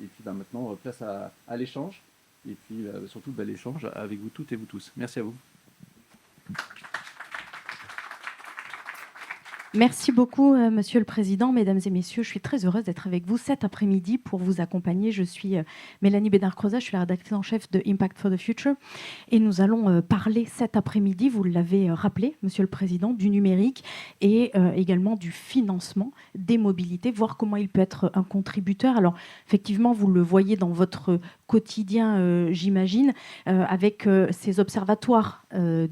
Et puis maintenant, place à l'échange. Et puis surtout l'échange avec vous toutes et vous tous. Merci à vous. Merci beaucoup, Monsieur le Président, Mesdames et Messieurs. Je suis très heureuse d'être avec vous cet après-midi pour vous accompagner. Je suis Mélanie Bédard-Croza, je suis la rédactrice en chef de Impact for the Future. Et nous allons parler cet après-midi, vous l'avez rappelé, Monsieur le Président, du numérique et également du financement des mobilités, voir comment il peut être un contributeur. Alors, effectivement, vous le voyez dans votre quotidien, j'imagine, avec ces observatoires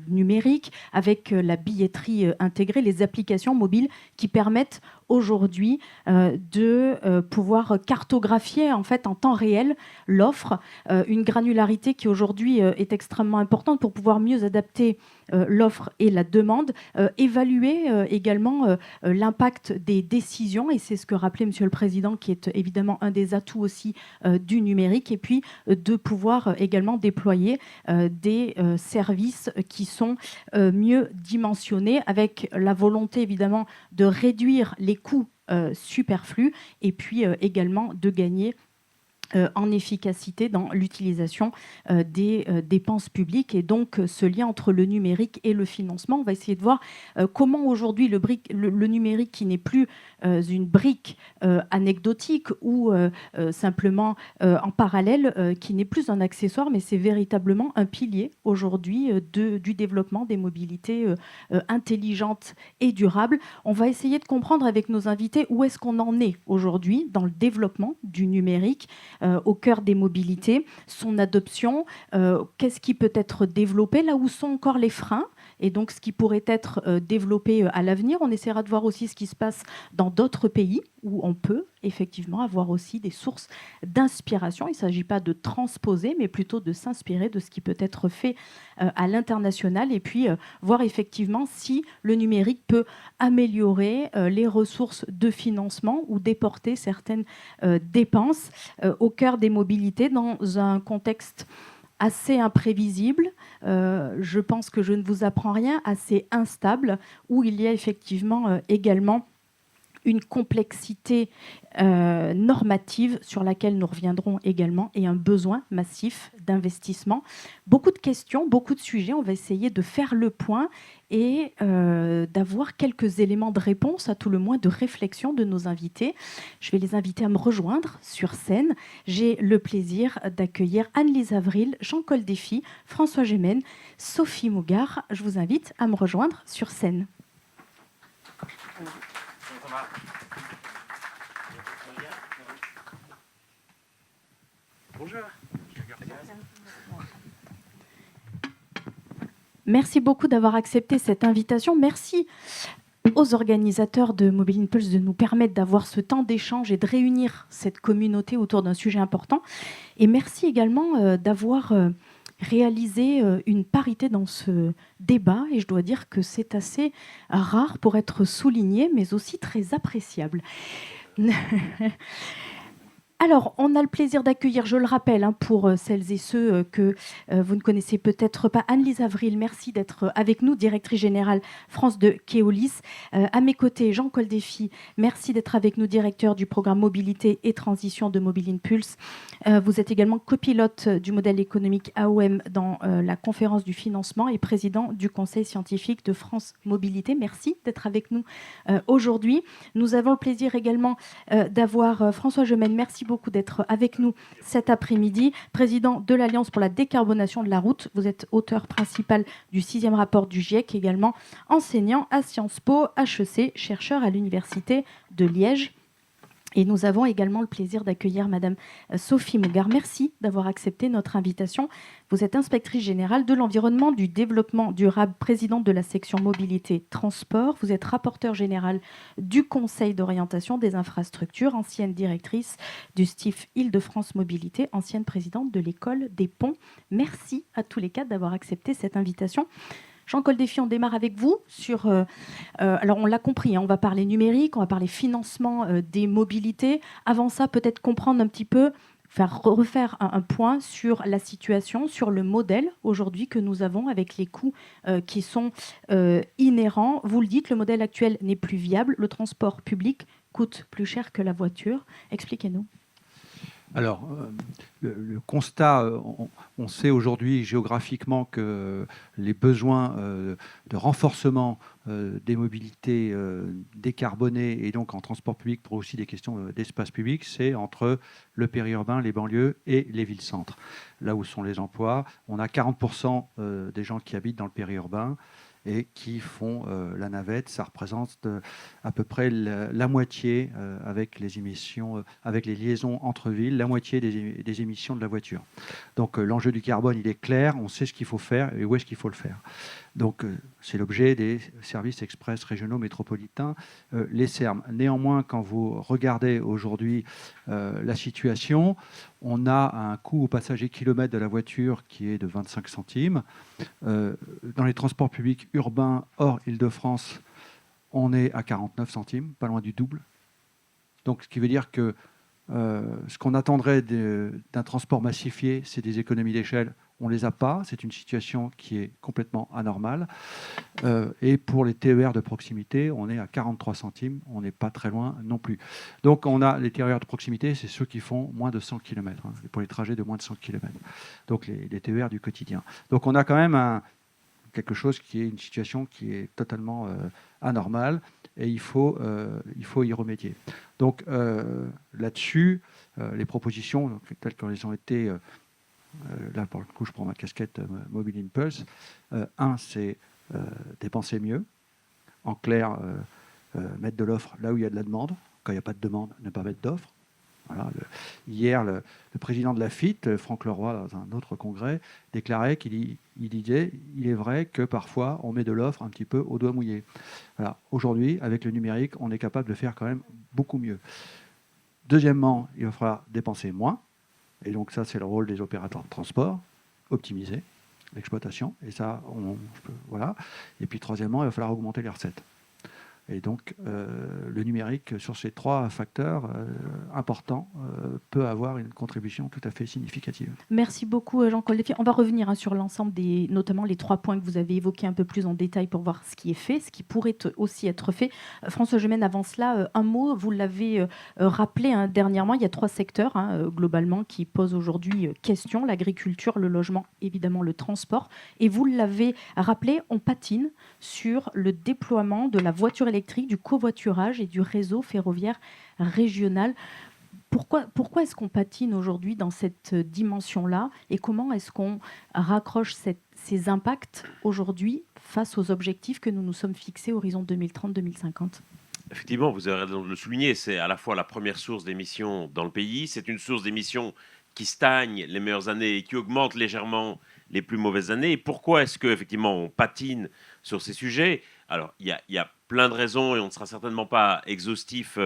numériques, avec la billetterie intégrée, les applications mobiles qui permettent aujourd'hui de pouvoir cartographier en fait en temps réel l'offre, une granularité qui aujourd'hui est extrêmement importante pour pouvoir mieux adapter l'offre et la demande, évaluer également l'impact des décisions, et c'est ce que rappelait Monsieur le Président, qui est évidemment un des atouts aussi du numérique, et puis de pouvoir également déployer des services qui sont mieux dimensionnés, avec la volonté évidemment de réduire les coûts superflus et puis également de gagner en efficacité dans l'utilisation des dépenses publiques, et donc ce lien entre le numérique et le financement. On va essayer de voir comment aujourd'hui le numérique, qui n'est plus une brique anecdotique ou simplement en parallèle, qui n'est plus un accessoire, mais c'est véritablement un pilier aujourd'hui du développement des mobilités intelligentes et durables. On va essayer de comprendre avec nos invités où est-ce qu'on en est aujourd'hui dans le développement du numérique au cœur des mobilités, son adoption, qu'est-ce qui peut être développé, là où sont encore les freins, et donc ce qui pourrait être développé à l'avenir. On essaiera de voir aussi ce qui se passe dans d'autres pays où on peut effectivement avoir aussi des sources d'inspiration. Il ne s'agit pas de transposer, mais plutôt de s'inspirer de ce qui peut être fait à l'international, et puis voir effectivement si le numérique peut améliorer les ressources de financement ou déporter certaines dépenses au cœur des mobilités dans un contexte assez imprévisible, je pense que je ne vous apprends rien, assez instable, où il y a effectivement également une complexité normative sur laquelle nous reviendrons également, et un besoin massif d'investissement. Beaucoup de questions, beaucoup de sujets. On va essayer de faire le point et d'avoir quelques éléments de réponse, à tout le moins de réflexion de nos invités. Je vais les inviter à me rejoindre sur scène. J'ai le plaisir d'accueillir Anne-Lise Avril, Jean-Col Défi, François Gémen, Sophie Mougard. Je vous invite à me rejoindre sur scène. Bonjour. Merci beaucoup d'avoir accepté cette invitation. Merci aux organisateurs de Mobile Impulse de nous permettre d'avoir ce temps d'échange et de réunir cette communauté autour d'un sujet important. Et merci également d'avoir réalisé une parité dans ce débat. Et je dois dire que c'est assez rare pour être souligné, mais aussi très appréciable. Alors, on a le plaisir d'accueillir, je le rappelle, pour celles et ceux que vous ne connaissez peut-être pas, Anne-Lise Avril, merci d'être avec nous, directrice générale France de Keolis. À mes côtés, Jean-Col Défi, merci d'être avec nous, directeur du programme Mobilité et Transition de Mobile Impulse. Vous êtes également copilote du modèle économique AOM dans la conférence du financement et président du conseil scientifique de France Mobilité. Merci d'être avec nous aujourd'hui. Nous avons le plaisir également d'avoir François Gemène, merci beaucoup d'être avec nous cet après-midi, président de l'Alliance pour la décarbonation de la route. Vous êtes auteur principal du 6e rapport du GIEC, également enseignant à Sciences Po, HEC, chercheur à l'Université de Liège. Et nous avons également le plaisir d'accueillir Madame Sophie Mougard. Merci d'avoir accepté notre invitation. Vous êtes inspectrice générale de l'environnement, du développement durable, présidente de la section mobilité transport. Vous êtes rapporteure générale du Conseil d'orientation des infrastructures, ancienne directrice du STIF Île-de-France Mobilité, ancienne présidente de l'école des ponts. Merci à tous les quatre d'avoir accepté cette invitation. Jean-Col Défi, on démarre avec vous sur... alors, on l'a compris, on va parler numérique, on va parler financement des mobilités. Avant ça, peut-être comprendre un petit peu, refaire un point sur la situation, sur le modèle aujourd'hui que nous avons avec les coûts qui sont inhérents. Vous le dites, le modèle actuel n'est plus viable. Le transport public coûte plus cher que la voiture. Expliquez-nous. Alors, le constat, on sait aujourd'hui géographiquement que les besoins de renforcement des mobilités décarbonées et donc en transport public pour aussi des questions d'espace public, c'est entre le périurbain, les banlieues et les villes-centres. Là où sont les emplois, on a 40% des gens qui habitent dans le périurbain et qui font la navette. Ça représente à peu près la moitié avec les émissions, avec les liaisons entre villes, la moitié des émissions de la voiture. Donc l'enjeu du carbone, il est clair, on sait ce qu'il faut faire et où est-ce qu'il faut le faire. Donc c'est l'objet des services express régionaux métropolitains, les SERM. Néanmoins, quand vous regardez aujourd'hui la situation, on a un coût au passager kilomètre de la voiture qui est de 25 centimes. Dans les transports publics urbains hors Île-de-France, on est à 49 centimes, pas loin du double. Donc, ce qui veut dire que ce qu'on attendrait d'un transport massifié, c'est des économies d'échelle. On ne les a pas. C'est une situation qui est complètement anormale. Et pour les TER de proximité, on est à 43 centimes. On n'est pas très loin non plus. Donc, on a les TER de proximité, c'est ceux qui font moins de 100 km, hein, pour les trajets de moins de 100 km. Donc, les TER du quotidien. Donc, on a quand même quelque chose qui est une situation qui est totalement anormale et il faut y remédier. Donc là-dessus, les propositions telles qu'elles ont été, là pour le coup je prends ma casquette Mobile Impulse, c'est dépenser mieux, en clair mettre de l'offre là où il y a de la demande, quand il n'y a pas de demande, ne pas mettre d'offre. Voilà, hier, le président de la FIT, Franck Leroy, dans un autre congrès, déclarait qu'il disait il est vrai que parfois on met de l'offre un petit peu au doigt mouillé. Voilà. Aujourd'hui, avec le numérique, on est capable de faire quand même beaucoup mieux. Deuxièmement, il va falloir dépenser moins. Et donc ça, c'est le rôle des opérateurs de transport, optimiser l'exploitation. Et ça, voilà. Et puis troisièmement, il va falloir augmenter les recettes. Et donc, le numérique, sur ces trois facteurs importants, peut avoir une contribution tout à fait significative. Merci beaucoup, Jean-Claude Léfier. On va revenir sur l'ensemble notamment les 3 points que vous avez évoqués un peu plus en détail pour voir ce qui est fait, ce qui pourrait aussi être fait. François Gemène, avant cela, un mot, vous l'avez rappelé dernièrement, il y a 3 secteurs globalement qui posent aujourd'hui question, l'agriculture, le logement, évidemment le transport. Et vous l'avez rappelé, on patine sur le déploiement de la voiture électrique, du covoiturage et du réseau ferroviaire régional. Pourquoi est-ce qu'on patine aujourd'hui dans cette dimension-là et comment est-ce qu'on raccroche ces impacts aujourd'hui face aux objectifs que nous nous sommes fixés horizon 2030-2050 ? Effectivement, vous avez raison de le souligner, c'est à la fois la première source d'émissions dans le pays, c'est une source d'émissions qui stagne les meilleures années et qui augmente légèrement les plus mauvaises années. Et pourquoi est-ce qu'effectivement on patine sur ces sujets ? Alors, il y a plein de raisons et on ne sera certainement pas exhaustif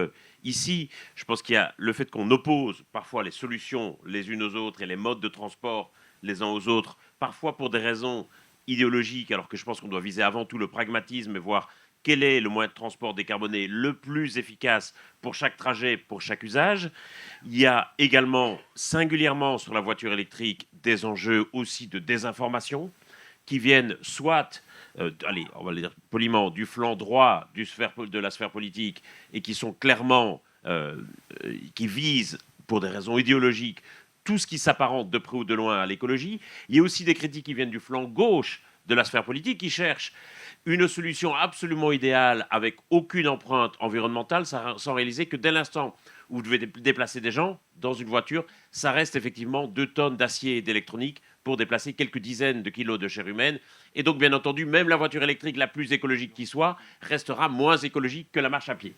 ici. Je pense qu'il y a le fait qu'on oppose parfois les solutions les unes aux autres et les modes de transport les uns aux autres, parfois pour des raisons idéologiques, alors que je pense qu'on doit viser avant tout le pragmatisme et voir quel est le moyen de transport décarboné le plus efficace pour chaque trajet, pour chaque usage. Il y a également, singulièrement sur la voiture électrique, des enjeux aussi de désinformation qui viennent soit, allez, on va le dire poliment, du flanc droit de la sphère politique et qui sont clairement, qui visent pour des raisons idéologiques tout ce qui s'apparente de près ou de loin à l'écologie. Il y a aussi des critiques qui viennent du flanc gauche de la sphère politique qui cherchent une solution absolument idéale avec aucune empreinte environnementale, sans réaliser que dès l'instant où vous devez déplacer des gens dans une voiture, ça reste effectivement 2 tonnes d'acier et d'électronique pour déplacer quelques dizaines de kilos de chair humaine. Et donc, bien entendu, même la voiture électrique la plus écologique qui soit restera moins écologique que la marche à pied.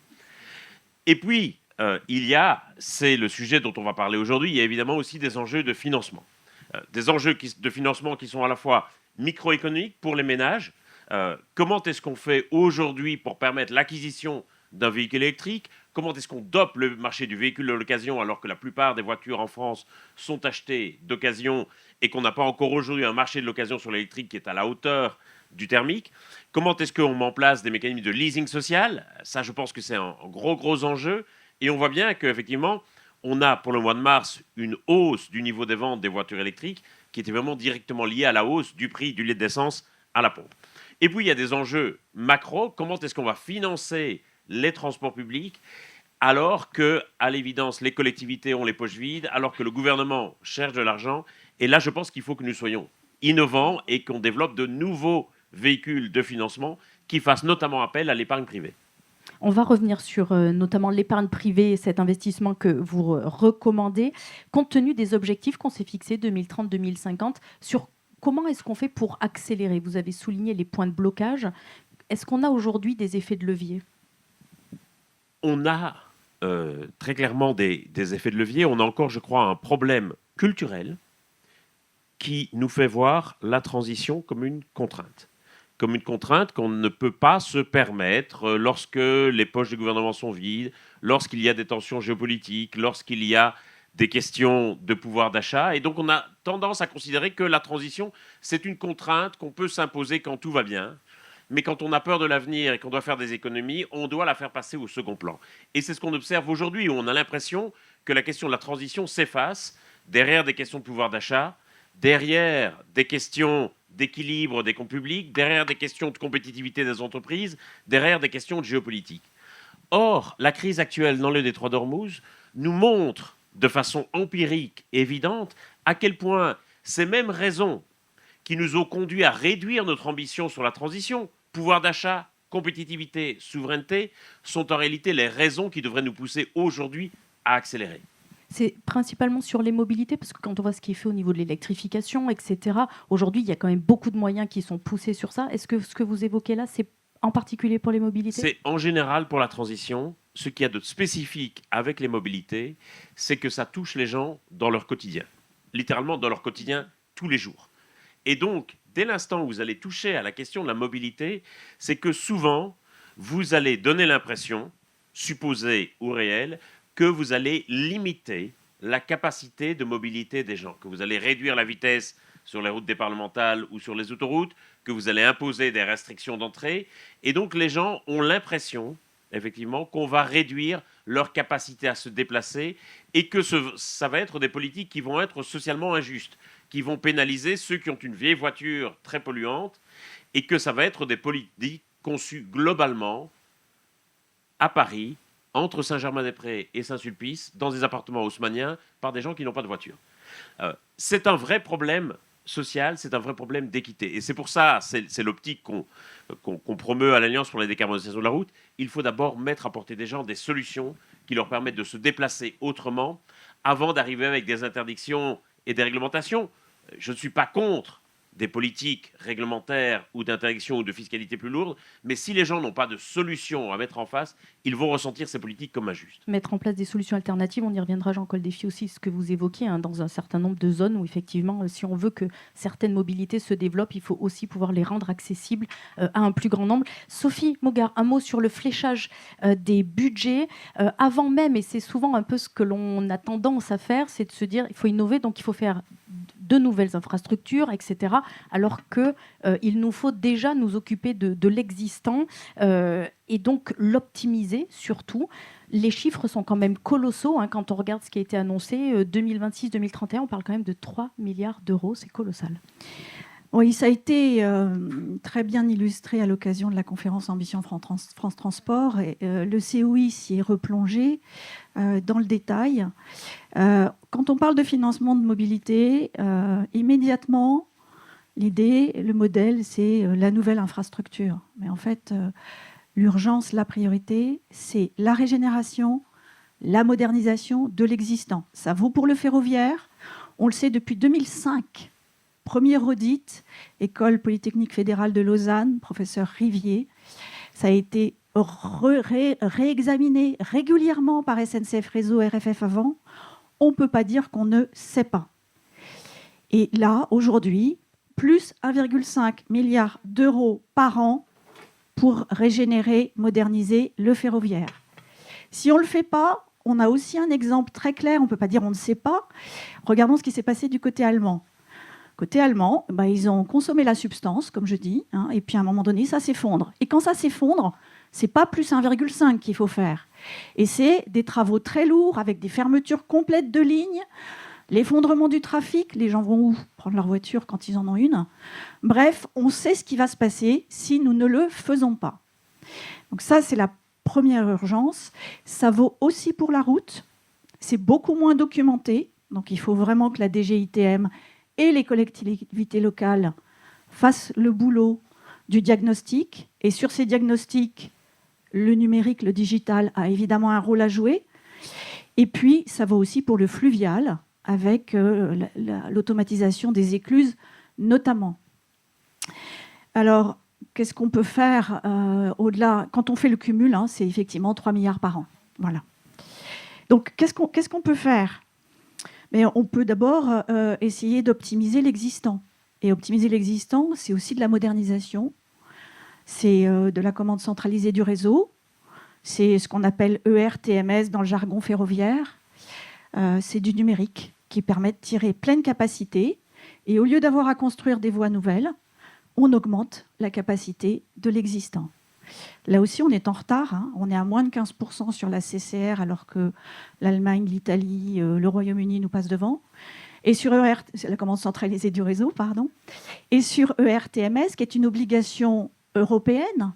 Et puis, c'est le sujet dont on va parler aujourd'hui, il y a évidemment aussi des enjeux de financement. Des enjeux de financement qui sont à la fois microéconomiques pour les ménages. Comment est-ce qu'on fait aujourd'hui pour permettre l'acquisition d'un véhicule électrique ? Comment est-ce qu'on dope le marché du véhicule de l'occasion alors que la plupart des voitures en France sont achetées d'occasion et qu'on n'a pas encore aujourd'hui un marché de l'occasion sur l'électrique qui est à la hauteur du thermique ? Comment est-ce qu'on met en place des mécanismes de leasing social ? Ça, je pense que c'est un gros enjeu. Et on voit bien qu'effectivement, on a pour le mois de mars une hausse du niveau des ventes des voitures électriques qui était vraiment directement liée à la hausse du prix du litre d'essence à la pompe. Et puis, il y a des enjeux macro. Comment est-ce qu'on va financer les transports publics alors que, à l'évidence, les collectivités ont les poches vides, alors que le gouvernement cherche de l'argent. Et là, je pense qu'il faut que nous soyons innovants et qu'on développe de nouveaux véhicules de financement qui fassent notamment appel à l'épargne privée. On va revenir sur notamment l'épargne privée et cet investissement que vous recommandez, compte tenu des objectifs qu'on s'est fixés 2030-2050, sur comment est-ce qu'on fait pour accélérer. Vous avez souligné les points de blocage. Est-ce qu'on a aujourd'hui des effets de levier? On a très clairement des effets de levier. On a encore, je crois, un problème culturel qui nous fait voir la transition comme une contrainte. Comme une contrainte qu'on ne peut pas se permettre lorsque les poches du gouvernement sont vides, lorsqu'il y a des tensions géopolitiques, lorsqu'il y a des questions de pouvoir d'achat. Et donc on a tendance à considérer que la transition, c'est une contrainte qu'on peut s'imposer quand tout va bien. Mais quand on a peur de l'avenir et qu'on doit faire des économies, on doit la faire passer au second plan. Et c'est ce qu'on observe aujourd'hui, où on a l'impression que la question de la transition s'efface derrière des questions de pouvoir d'achat, derrière des questions d'équilibre des comptes publics, derrière des questions de compétitivité des entreprises, derrière des questions de géopolitique. Or, la crise actuelle dans le détroit d'Ormuz nous montre de façon empirique, évidente, à quel point ces mêmes raisons qui nous ont conduits à réduire notre ambition sur la transition, pouvoir d'achat, compétitivité, souveraineté, sont en réalité les raisons qui devraient nous pousser aujourd'hui à accélérer. C'est principalement sur les mobilités, parce que quand on voit ce qui est fait au niveau de l'électrification, etc., aujourd'hui, il y a quand même beaucoup de moyens qui sont poussés sur ça. Est-ce que ce que vous évoquez là, c'est en particulier pour les mobilités? C'est en général pour la transition. Ce qu'il y a de spécifique avec les mobilités, c'est que ça touche les gens dans leur quotidien. Littéralement dans leur quotidien tous les jours. Et donc, dès l'instant où vous allez toucher à la question de la mobilité, c'est que souvent, vous allez donner l'impression, supposée ou réelle, que vous allez limiter la capacité de mobilité des gens, que vous allez réduire la vitesse sur les routes départementales ou sur les autoroutes, que vous allez imposer des restrictions d'entrée. Et donc, les gens ont l'impression, effectivement, qu'on va réduire leur capacité à se déplacer et que ça va être des politiques qui vont être socialement injustes, qui vont pénaliser ceux qui ont une vieille voiture très polluante et que ça va être des politiques conçues globalement à Paris, entre Saint-Germain-des-Prés et Saint-Sulpice, dans des appartements haussmanniens, par des gens qui n'ont pas de voiture. C'est un vrai problème social, c'est un vrai problème d'équité. Et c'est pour ça, c'est l'optique qu'on promeut à l'Alliance pour la décarbonisation de la route. Il faut d'abord mettre à portée des gens des solutions qui leur permettent de se déplacer autrement avant d'arriver avec des interdictions et des réglementations. Je ne suis pas contre des politiques réglementaires ou d'interdiction ou de fiscalité plus lourde, mais si les gens n'ont pas de solution à mettre en face, ils vont ressentir ces politiques comme injustes. Mettre en place des solutions alternatives, on y reviendra, Jean-Claude Défi, aussi, ce que vous évoquiez, dans un certain nombre de zones où, effectivement, si on veut que certaines mobilités se développent, il faut aussi pouvoir les rendre accessibles à un plus grand nombre. Sophie Maugard, un mot sur le fléchage des budgets. Avant même, et c'est souvent un peu ce que l'on a tendance à faire, c'est de se dire il faut innover, donc il faut faire de nouvelles infrastructures, etc., alors qu'il nous faut déjà nous occuper de l'existant et donc l'optimiser surtout. Les chiffres sont quand même colossaux quand on regarde ce qui a été annoncé. 2026-2031, on parle quand même de 3 milliards d'euros, c'est colossal. Oui, ça a été très bien illustré à l'occasion de la conférence Ambition France Transport. Et, le COI s'y est replongé dans le détail. Quand on parle de financement de mobilité, immédiatement, l'idée, le modèle, c'est la nouvelle infrastructure. Mais en fait, l'urgence, la priorité, c'est la régénération, la modernisation de l'existant. Ça vaut pour le ferroviaire. On le sait depuis 2005. Premier audit, École Polytechnique Fédérale de Lausanne, professeur Rivier. Ça a été réexaminé régulièrement par SNCF Réseau, RFF avant. On ne peut pas dire qu'on ne sait pas. Et là, aujourd'hui, plus 1,5 milliard d'euros par an pour régénérer, moderniser le ferroviaire. Si on ne le fait pas, on a aussi un exemple très clair, on ne peut pas dire on ne sait pas. Regardons ce qui s'est passé du côté allemand. Côté allemand, ils ont consommé la substance, comme je dis, et puis à un moment donné, ça s'effondre. Et quand ça s'effondre, ce n'est pas plus 1,5 qu'il faut faire. Et c'est des travaux très lourds, avec des fermetures complètes de lignes, l'effondrement du trafic, les gens vont où? Prendre leur voiture quand ils en ont une. Bref, on sait ce qui va se passer si nous ne le faisons pas. Donc ça, c'est la première urgence. Ça vaut aussi pour la route. C'est beaucoup moins documenté. Donc il faut vraiment que la DGITM et les collectivités locales fassent le boulot du diagnostic. Et sur ces diagnostics, le numérique, le digital a évidemment un rôle à jouer. Et puis, ça vaut aussi pour le fluvial, avec l'automatisation des écluses, notamment. Alors, qu'est-ce qu'on peut faire au-delà? Quand on fait le cumul, c'est effectivement 3 milliards par an. Voilà. Donc, qu'est-ce qu'on peut faire? Mais on peut d'abord essayer d'optimiser l'existant. Et optimiser l'existant, c'est aussi de la modernisation. C'est de la commande centralisée du réseau. C'est ce qu'on appelle ERTMS dans le jargon ferroviaire. C'est du numérique qui permet de tirer pleine capacité. Et au lieu d'avoir à construire des voies nouvelles, on augmente la capacité de l'existant. Là aussi, on est en retard. On est à moins de 15% sur la CCR, alors que l'Allemagne, l'Italie, le Royaume-Uni nous passent devant. Et sur c'est la commande centralisée du réseau, pardon. Et sur ERTMS, qui est une obligation européenne,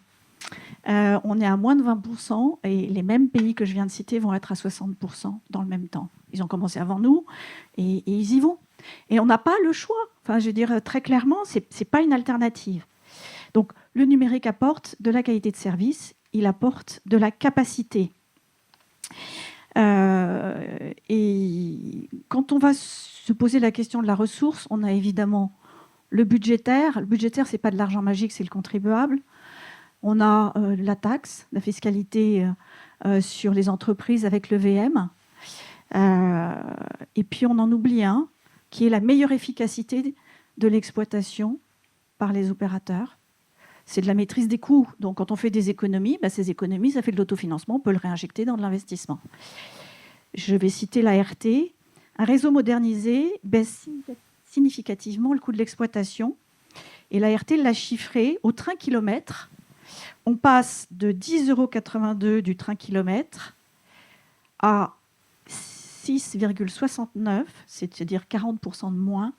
on est à moins de 20%, et les mêmes pays que je viens de citer vont être à 60% dans le même temps. Ils ont commencé avant nous, et ils y vont. Et on n'a pas le choix. Enfin, je veux dire, très clairement, ce n'est pas une alternative. Donc, le numérique apporte de la qualité de service, il apporte de la capacité. Et quand on va se poser la question de la ressource, on a évidemment le budgétaire. Le budgétaire, ce n'est pas de l'argent magique, c'est le contribuable. On a la taxe, la fiscalité sur les entreprises avec le VM. Et puis, on en oublie un, qui est la meilleure efficacité de l'exploitation par les opérateurs. C'est de la maîtrise des coûts. Donc, quand on fait des économies, ces économies, ça fait de l'autofinancement, on peut le réinjecter dans de l'investissement. Je vais citer l'ART. Un réseau modernisé baisse significativement le coût de l'exploitation. Et l'ART l'a chiffré au train-kilomètre. On passe de 10,82 € du train-kilomètre à 6,69, c'est-à-dire 40% de moins,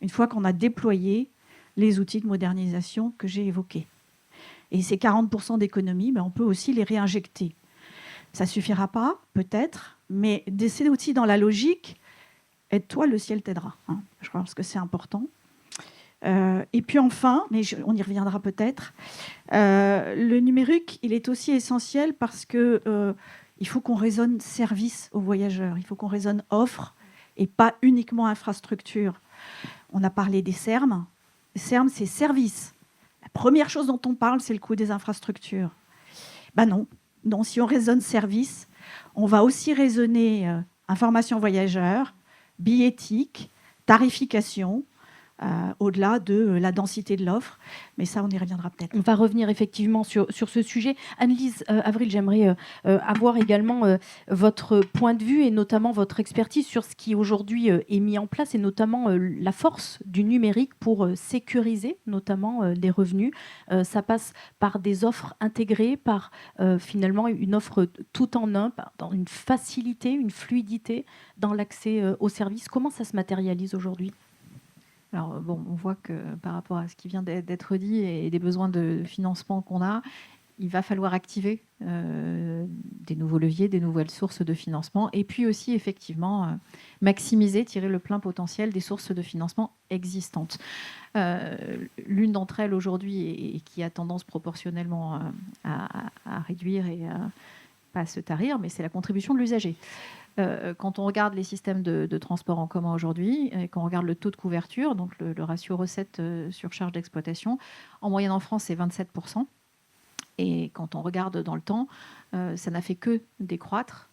une fois qu'on a déployé les outils de modernisation que j'ai évoqués. Et ces 40% d'économies, on peut aussi les réinjecter. Ça ne suffira pas, peut-être, mais c'est aussi dans la logique « aide-toi, le ciel t'aidera ». Je pense que c'est important. Et puis enfin, mais on y reviendra peut-être, le numérique, il est aussi essentiel parce que il faut qu'on raisonne service aux voyageurs, il faut qu'on raisonne offre et pas uniquement infrastructure. On a parlé des SERM. Les SERM, c'est service. La première chose dont on parle, c'est le coût des infrastructures. Non, si on raisonne service, on va aussi raisonner information voyageur, billettique, tarification, au-delà de la densité de l'offre. Mais ça, on y reviendra peut-être. On va revenir effectivement sur ce sujet. Anne-Lise Avril, j'aimerais avoir également votre point de vue et notamment votre expertise sur ce qui aujourd'hui est mis en place et notamment la force du numérique pour sécuriser notamment les revenus. Ça passe par des offres intégrées, par finalement une offre tout en un, dans une facilité, une fluidité dans l'accès aux services. Comment ça se matérialise aujourd'hui ? Alors, on voit que par rapport à ce qui vient d'être dit et des besoins de financement qu'on a, il va falloir activer des nouveaux leviers, des nouvelles sources de financement et puis aussi, effectivement, maximiser, tirer le plein potentiel des sources de financement existantes. L'une d'entre elles aujourd'hui et qui a tendance proportionnellement à réduire et pas à se tarir, mais c'est la contribution de l'usager. Quand on regarde les systèmes de transport en commun aujourd'hui, et qu'on regarde le taux de couverture, donc le ratio recette sur charge d'exploitation, en moyenne en France, c'est 27%. Et quand on regarde dans le temps, ça n'a fait que décroître.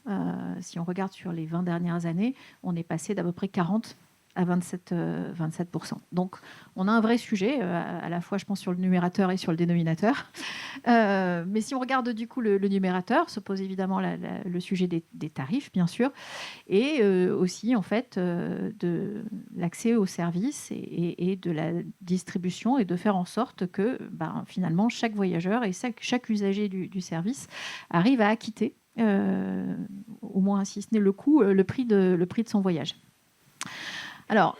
Si on regarde sur les 20 dernières années, on est passé d'à peu près 40 à 27%. Donc, on a un vrai sujet, à la fois, je pense, sur le numérateur et sur le dénominateur. Mais si on regarde du coup le numérateur, se pose évidemment le sujet des tarifs, bien sûr, et aussi, en fait, de l'accès aux services et de la distribution et de faire en sorte que, finalement, chaque voyageur et chaque usager du service arrive à acquitter, au moins, si ce n'est le coût, le prix de son voyage. Alors,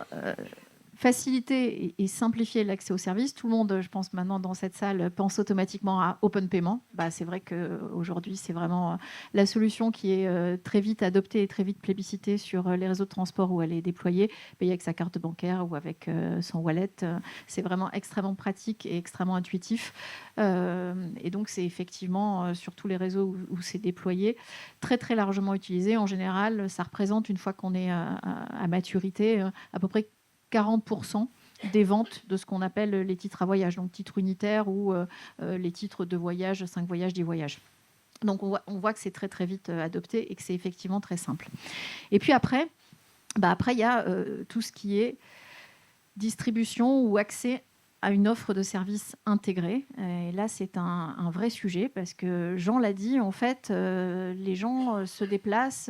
faciliter et simplifier l'accès aux services. Tout le monde, je pense maintenant dans cette salle, pense automatiquement à Open Payment. C'est vrai qu'aujourd'hui, c'est vraiment la solution qui est très vite adoptée et très vite plébiscitée sur les réseaux de transport où elle est déployée. Payer avec sa carte bancaire ou avec son wallet, c'est vraiment extrêmement pratique et extrêmement intuitif. Et donc, c'est effectivement sur tous les réseaux où c'est déployé, très très largement utilisé. En général, ça représente, une fois qu'on est à maturité, à peu près 40% des ventes de ce qu'on appelle les titres à voyage, donc titres unitaires ou les titres de voyage, 5 voyages, 10 voyages. Donc on voit que c'est très très vite adopté et que c'est effectivement très simple. Et puis après, il y a tout ce qui est distribution ou accès à une offre de services intégrée. Et là, c'est un vrai sujet parce que Jean l'a dit, en fait, les gens se déplacent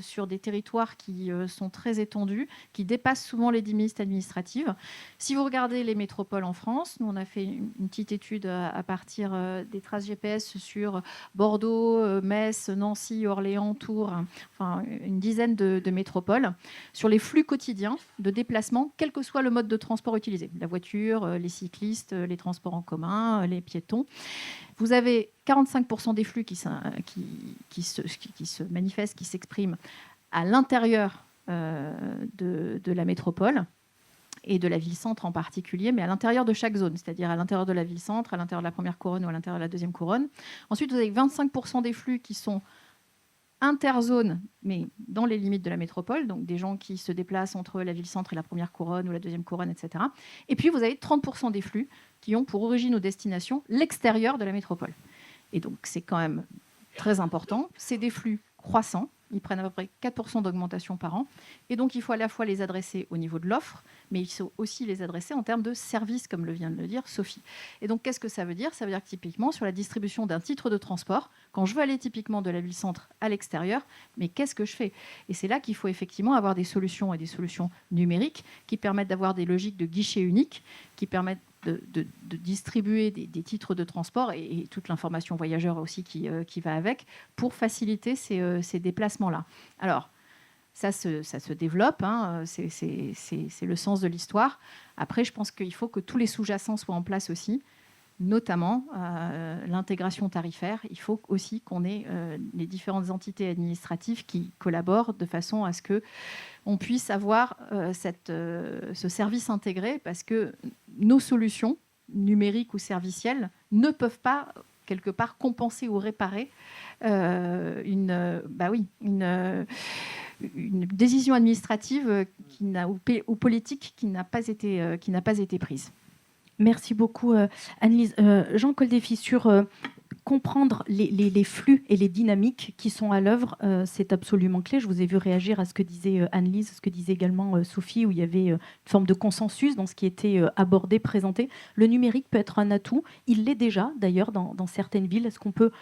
sur des territoires qui sont très étendus, qui dépassent souvent les 10 000 administratives. Si vous regardez les métropoles en France, nous, on a fait une petite étude à partir des traces GPS sur Bordeaux, Metz, Nancy, Orléans, Tours, enfin une dizaine de métropoles, sur les flux quotidiens de déplacement, quel que soit le mode de transport utilisé, la voiture, les cyclistes, les transports en commun, les piétons. Vous avez 45% des flux qui se manifestent, qui s'expriment à l'intérieur de la métropole et de la ville-centre en particulier, mais à l'intérieur de chaque zone, c'est-à-dire à l'intérieur de la ville-centre, à l'intérieur de la première couronne ou à l'intérieur de la deuxième couronne. Ensuite, vous avez 25% des flux qui sont interzones, mais dans les limites de la métropole, donc des gens qui se déplacent entre la ville-centre et la première couronne ou la deuxième couronne, etc. Et puis, vous avez 30% des flux qui ont pour origine ou destination l'extérieur de la métropole. Et donc, c'est quand même très important. C'est des flux croissants. Ils prennent à peu près 4% d'augmentation par an. Et donc, il faut à la fois les adresser au niveau de l'offre, mais il faut aussi les adresser en termes de service, comme le vient de le dire Sophie. Et donc, qu'est-ce que ça veut dire ? Ça veut dire que typiquement, sur la distribution d'un titre de transport, quand je veux aller typiquement de la ville-centre à l'extérieur, mais qu'est-ce que je fais ? Et c'est là qu'il faut effectivement avoir des solutions et des solutions numériques qui permettent d'avoir des logiques de guichet unique, qui permettent de distribuer des titres de transport et toute l'information voyageur aussi qui va avec pour faciliter ces déplacements-là. Alors, ça se développe, hein, c'est le sens de l'histoire. Après, je pense qu'il faut que tous les sous-jacents soient en place aussi, notamment l'intégration tarifaire. Il faut aussi qu'on ait les différentes entités administratives qui collaborent de façon à ce qu'on puisse avoir ce service intégré, parce que nos solutions numériques ou servicielles ne peuvent pas quelque part compenser ou réparer une décision administrative ou politique qui n'a pas été prise. Merci beaucoup, Anne-Lise. Jean Coldefis, sur comprendre les flux et les dynamiques qui sont à l'œuvre, c'est absolument clé. Je vous ai vu réagir à ce que disait Anne-Lise, ce que disait également Sophie, où il y avait une forme de consensus dans ce qui était abordé, présenté. Le numérique peut être un atout. Il l'est déjà, d'ailleurs, dans certaines villes. Est-ce qu'on peut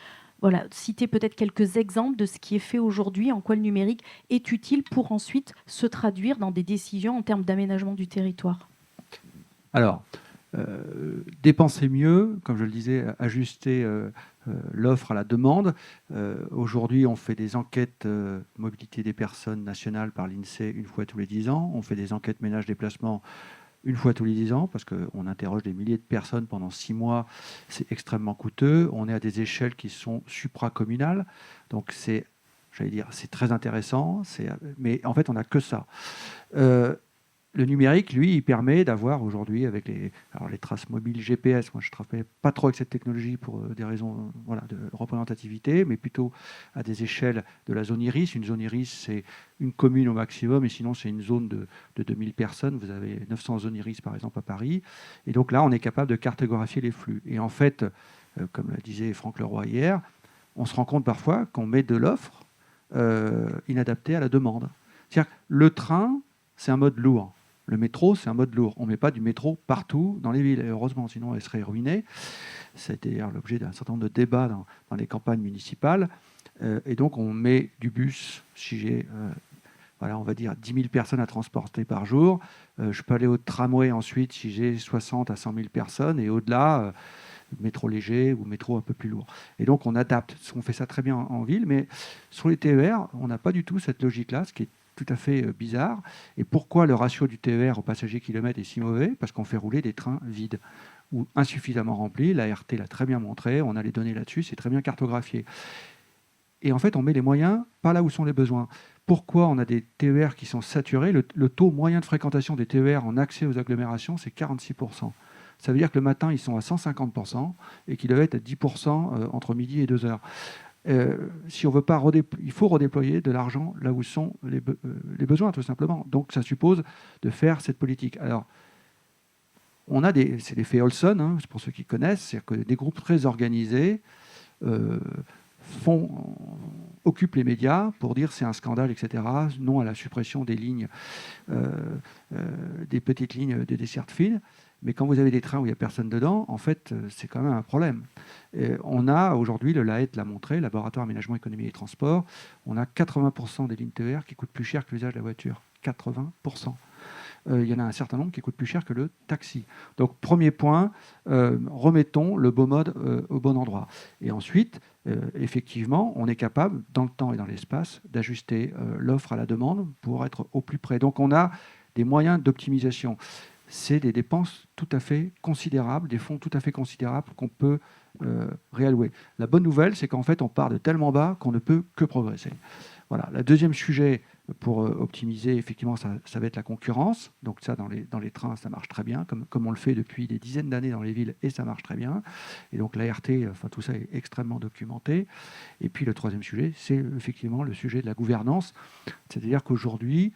citer peut-être quelques exemples de ce qui est fait aujourd'hui, en quoi le numérique est utile pour ensuite se traduire dans des décisions en termes d'aménagement du territoire ? Alors, dépenser mieux, comme je le disais, ajuster l'offre à la demande. Aujourd'hui, on fait des enquêtes mobilité des personnes nationales par l'INSEE une fois tous les 10 ans. On fait des enquêtes ménage-déplacement une fois tous les 10 ans, parce qu'on interroge des milliers de personnes pendant 6 mois. C'est extrêmement coûteux. On est à des échelles qui sont supracommunales. Donc, c'est très intéressant. Mais en fait, on n'a que ça. Le numérique, lui, il permet d'avoir aujourd'hui, avec les traces mobiles GPS, moi je ne travaille pas trop avec cette technologie pour des raisons de représentativité, mais plutôt à des échelles de la zone IRIS. Une zone IRIS, c'est une commune au maximum, et sinon c'est une zone de 2000 personnes. Vous avez 900 zones IRIS, par exemple, à Paris. Et donc là, on est capable de cartographier les flux. Et en fait, comme le disait Franck Leroy hier, on se rend compte parfois qu'on met de l'offre inadaptée à la demande. C'est-à-dire que le train, c'est un mode lourd. Le métro, c'est un mode lourd. On ne met pas du métro partout dans les villes, et heureusement, sinon elle serait ruinée. C'était d'ailleurs l'objet d'un certain nombre de débats dans les campagnes municipales. Et donc, on met du bus. Si j'ai, on va dire, 10 000 personnes à transporter par jour, je peux aller au tramway ensuite si j'ai 60 à 100 000 personnes, et au-delà, métro léger ou métro un peu plus lourd. Et donc, on adapte. On fait ça très bien en ville, mais sur les TER, on n'a pas du tout cette logique-là, ce qui est tout à fait bizarre. Et pourquoi le ratio du TER au passager kilomètre est si mauvais? Parce qu'on fait rouler des trains vides ou insuffisamment remplis. La RT l'a très bien montré, on a les données là-dessus, c'est très bien cartographié. Et en fait, on met les moyens pas là où sont les besoins. Pourquoi on a des TER qui sont saturés? Le taux moyen de fréquentation des TER en accès aux agglomérations, c'est 46%. Ça veut dire que le matin, ils sont à 150% et qu'ils doivent être à 10% entre midi et 2 heures. Si on veut pas il faut redéployer de l'argent là où sont les besoins, tout simplement. Donc, ça suppose de faire cette politique. Alors, on a c'est l'effet Olson, hein, pour ceux qui connaissent, c'est-à-dire que des groupes très organisés occupent les médias pour dire c'est un scandale, etc. Non à la suppression des lignes, des petites lignes de desserte fine. Mais quand vous avez des trains où il n'y a personne dedans, en fait, c'est quand même un problème. Et on a aujourd'hui, le LAET l'a montré, Laboratoire Aménagement Économie et Transport, on a 80% des lignes TER qui coûtent plus cher que l'usage de la voiture. 80%. Il y en a un certain nombre qui coûtent plus cher que le taxi. Donc, premier point, remettons le beau mode au bon endroit. Et ensuite, effectivement, on est capable, dans le temps et dans l'espace, d'ajuster l'offre à la demande pour être au plus près. Donc, on a des moyens d'optimisation. C'est des dépenses tout à fait considérables, des fonds tout à fait considérables qu'on peut réallouer. La bonne nouvelle, c'est qu'en fait, on part de tellement bas qu'on ne peut que progresser. Voilà. Le deuxième sujet pour optimiser, effectivement, ça va être la concurrence. Donc ça, dans les trains, ça marche très bien, comme on le fait depuis des dizaines d'années dans les villes, et ça marche très bien. Et donc la RT, enfin, tout ça est extrêmement documenté. Et puis le troisième sujet, c'est effectivement le sujet de la gouvernance. C'est-à-dire qu'aujourd'hui,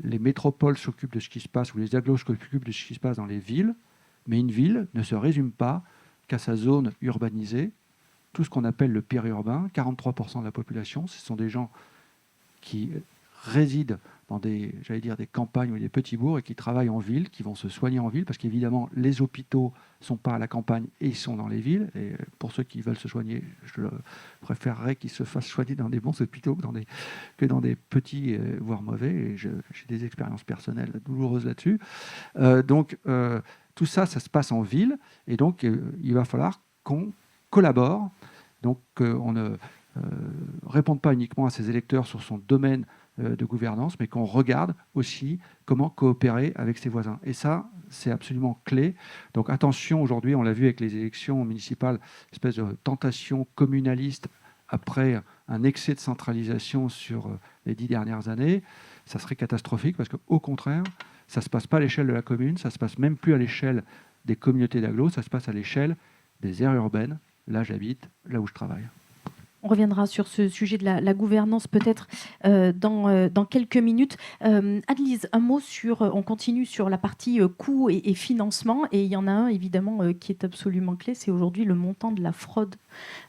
les métropoles s'occupent de ce qui se passe, ou les agglos s'occupent de ce qui se passe dans les villes, mais une ville ne se résume pas qu'à sa zone urbanisée. Tout ce qu'on appelle le périurbain, 43% de la population, ce sont des gens qui résident dans des campagnes ou des petits bourgs et qui travaillent en ville, qui vont se soigner en ville, parce qu'évidemment, les hôpitaux ne sont pas à la campagne et ils sont dans les villes. Et pour ceux qui veulent se soigner, je préférerais qu'ils se fassent soigner dans des bons hôpitaux que dans des petits, voire mauvais. Et j'ai des expériences personnelles douloureuses là-dessus. Donc, tout ça, ça se passe en ville. Et donc, il va falloir qu'on collabore. Donc, on ne réponde pas uniquement à ses électeurs sur son domaine de gouvernance, mais qu'on regarde aussi comment coopérer avec ses voisins. Et ça, c'est absolument clé. Donc attention, aujourd'hui, on l'a vu avec les élections municipales, espèce de tentation communaliste après un excès de centralisation sur les 10 dernières années. Ça serait catastrophique parce qu'au contraire, ça ne se passe pas à l'échelle de la commune, ça ne se passe même plus à l'échelle des communautés d'agglos, ça se passe à l'échelle des aires urbaines. Là, j'habite, là où je travaille. On reviendra sur ce sujet de la gouvernance peut-être dans quelques minutes. Anne-Lise, un mot on continue sur la partie coûts et financement. Et il y en a un évidemment qui est absolument clé, c'est aujourd'hui le montant de la fraude.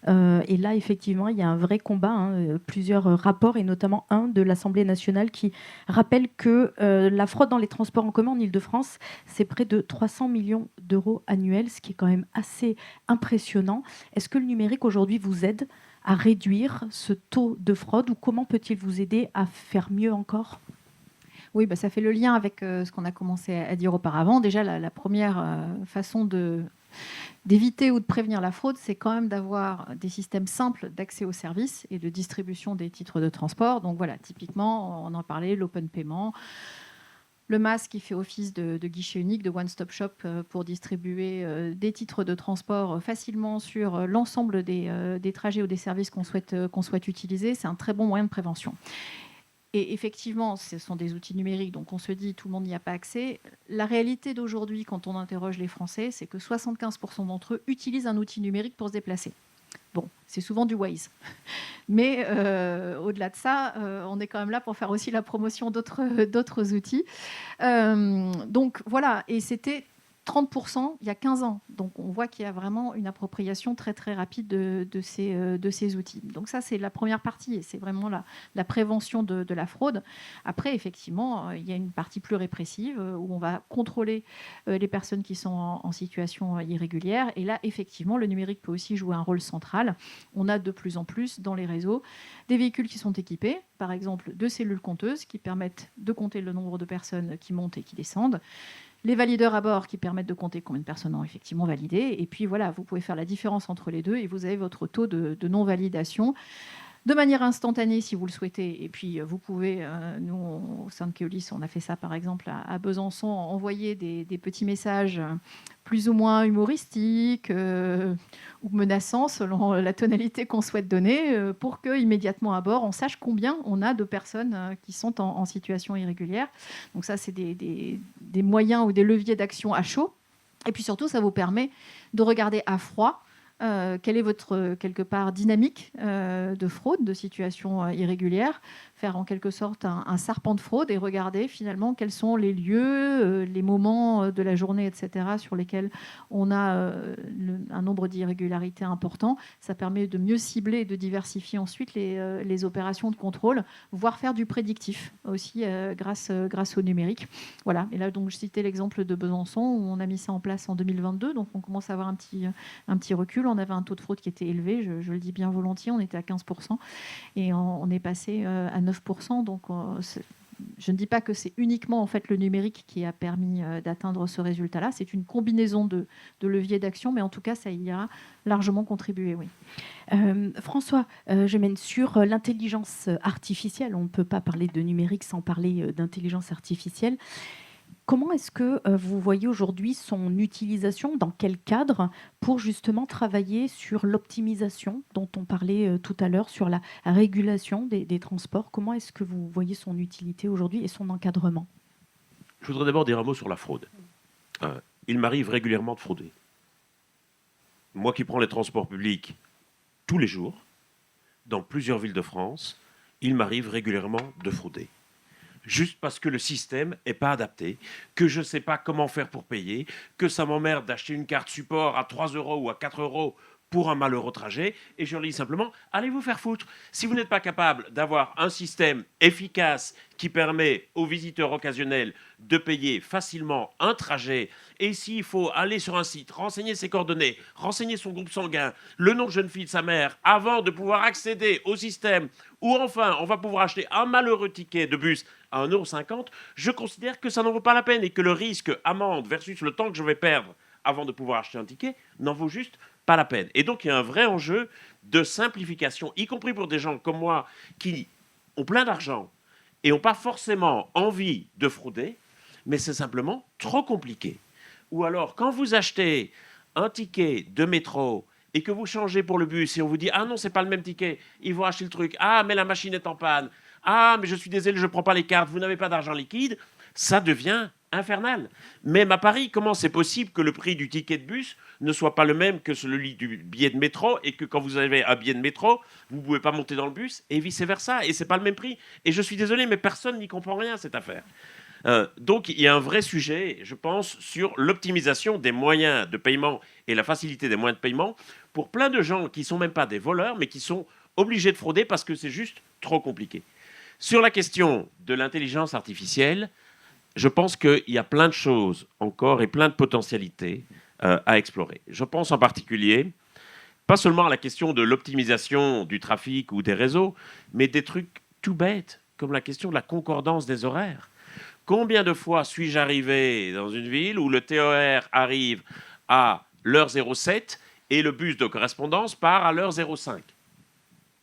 Et là, effectivement, il y a un vrai combat, plusieurs rapports et notamment un de l'Assemblée nationale qui rappelle que la fraude dans les transports en commun en Ile-de-France, c'est près de 300 millions d'euros annuels, ce qui est quand même assez impressionnant. Est-ce que le numérique aujourd'hui vous aide à réduire ce taux de fraude ou comment peut-il vous aider à faire mieux encore ? Oui, ça fait le lien avec ce qu'on a commencé à dire auparavant. Déjà, la première façon d'éviter ou de prévenir la fraude, c'est quand même d'avoir des systèmes simples d'accès aux services et de distribution des titres de transport. Donc voilà, typiquement, on en parlait, l'open payment, le MAS qui fait office de guichet unique, de one-stop shop pour distribuer des titres de transport facilement sur l'ensemble des trajets ou des services qu'on souhaite utiliser. C'est un très bon moyen de prévention. Et effectivement, ce sont des outils numériques, donc on se dit tout le monde n'y a pas accès. La réalité d'aujourd'hui, quand on interroge les Français, c'est que 75% d'entre eux utilisent un outil numérique pour se déplacer. Bon, c'est souvent du Waze. Mais au-delà de ça, on est quand même là pour faire aussi la promotion d'autres outils. Donc voilà, et c'était 30% il y a 15 ans. Donc on voit qu'il y a vraiment une appropriation très très rapide de ces outils. Donc ça, c'est la première partie et c'est vraiment la prévention de la fraude. Après, effectivement, il y a une partie plus répressive où on va contrôler les personnes qui sont en situation irrégulière. Et là, effectivement, le numérique peut aussi jouer un rôle central. On a de plus en plus dans les réseaux des véhicules qui sont équipés, par exemple, de cellules compteuses qui permettent de compter le nombre de personnes qui montent et qui descendent. Les valideurs à bord qui permettent de compter combien de personnes ont effectivement validé. Et puis voilà, vous pouvez faire la différence entre les deux et vous avez votre taux de non-validation. de manière instantanée si vous le souhaitez. Et puis, vous pouvez, nous, au sein de Keolis, on a fait ça par exemple à Besançon, envoyer des petits messages plus ou moins humoristiques ou menaçants selon la tonalité qu'on souhaite donner pour que immédiatement à bord, on sache combien on a de personnes qui sont en situation irrégulière. Donc ça, c'est des moyens ou des leviers d'action à chaud. Et puis surtout, ça vous permet de regarder à froid quelle est votre, quelque part, dynamique de fraude, de situation irrégulière, faire en quelque sorte un serpent de fraude et regarder finalement quels sont les lieux, les moments de la journée, etc., sur lesquels on a un nombre d'irrégularités important. Ça permet de mieux cibler et de diversifier ensuite les opérations de contrôle, voire faire du prédictif aussi grâce au numérique. Voilà. Et là, donc, je citais l'exemple de Besançon où on a mis ça en place en 2022, donc on commence à avoir un petit recul. On avait un taux de fraude qui était élevé, je le dis bien volontiers, on était à 15% et on est passé à 9%. Donc, je ne dis pas que c'est uniquement en fait le numérique qui a permis d'atteindre ce résultat-là. C'est une combinaison de leviers d'action, mais en tout cas, ça y a largement contribué, oui. François, je mène sur l'intelligence artificielle. On ne peut pas parler de numérique sans parler d'intelligence artificielle. Comment est-ce que vous voyez aujourd'hui son utilisation, dans quel cadre, pour justement travailler sur l'optimisation dont on parlait tout à l'heure, sur la régulation des transports? Comment est-ce que vous voyez son utilité aujourd'hui et son encadrement? Je voudrais d'abord dire un mot sur la fraude. Il m'arrive régulièrement de frauder. Moi qui prends les transports publics tous les jours, dans plusieurs villes de France, il m'arrive régulièrement de frauder. Juste parce que le système n'est pas adapté, que je ne sais pas comment faire pour payer, que ça m'emmerde d'acheter une carte support à 3 € ou à 4 € pour un malheureux trajet, et je leur dis simplement, allez vous faire foutre. Si vous n'êtes pas capable d'avoir un système efficace qui permet aux visiteurs occasionnels de payer facilement un trajet, et s'il faut aller sur un site, renseigner ses coordonnées, renseigner son groupe sanguin, le nom de jeune fille de sa mère, avant de pouvoir accéder au système, ou enfin on va pouvoir acheter un malheureux ticket de bus à 1,50 €, je considère que ça n'en vaut pas la peine et que le risque amende versus le temps que je vais perdre avant de pouvoir acheter un ticket n'en vaut juste pas la peine. Et donc, il y a un vrai enjeu de simplification, y compris pour des gens comme moi qui ont plein d'argent et n'ont pas forcément envie de frauder, mais c'est simplement trop compliqué. Ou alors, quand vous achetez un ticket de métro et que vous changez pour le bus et on vous dit « Ah non, c'est pas le même ticket, ils vont acheter le truc. Ah, mais la machine est en panne. Ah, mais je suis désolé, je ne prends pas les cartes, vous n'avez pas d'argent liquide. » Ça devient infernal. Même à Paris, comment c'est possible que le prix du ticket de bus ne soit pas le même que celui du billet de métro et que quand vous avez un billet de métro, vous ne pouvez pas monter dans le bus et vice-versa. Et ce n'est pas le même prix. Et je suis désolé, mais personne n'y comprend rien, cette affaire. Donc, il y a un vrai sujet, je pense, sur l'optimisation des moyens de paiement et la facilité des moyens de paiement pour plein de gens qui ne sont même pas des voleurs, mais qui sont obligés de frauder parce que c'est juste trop compliqué. Sur la question de l'intelligence artificielle, je pense qu'il y a plein de choses encore et plein de potentialités à explorer. Je pense en particulier, pas seulement à la question de l'optimisation du trafic ou des réseaux, mais des trucs tout bêtes, comme la question de la concordance des horaires. Combien de fois suis-je arrivé dans une ville où le TER arrive à l'heure 07 et le bus de correspondance part à l'heure 05 ?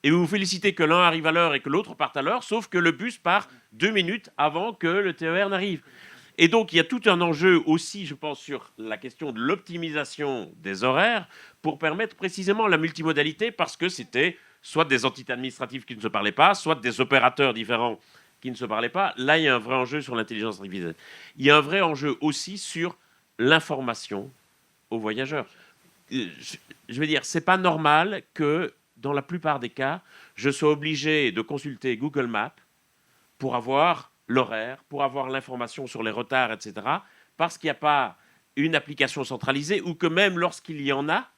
Et vous vous félicitez que l'un arrive à l'heure et que l'autre parte à l'heure, sauf que le bus part 2 minutes avant que le TER n'arrive. Et donc, il y a tout un enjeu aussi, je pense, sur la question de l'optimisation des horaires pour permettre précisément la multimodalité, parce que c'était soit des entités administratives qui ne se parlaient pas, soit des opérateurs différents qui ne se parlaient pas. Là, il y a un vrai enjeu sur l'intelligence artificielle. Il y a un vrai enjeu aussi sur l'information aux voyageurs. Je veux dire, c'est pas normal que dans la plupart des cas, je sois obligé de consulter Google Maps pour avoir l'horaire, pour avoir l'information sur les retards, etc., parce qu'il n'y a pas une application centralisée ou que même lorsqu'il y en a,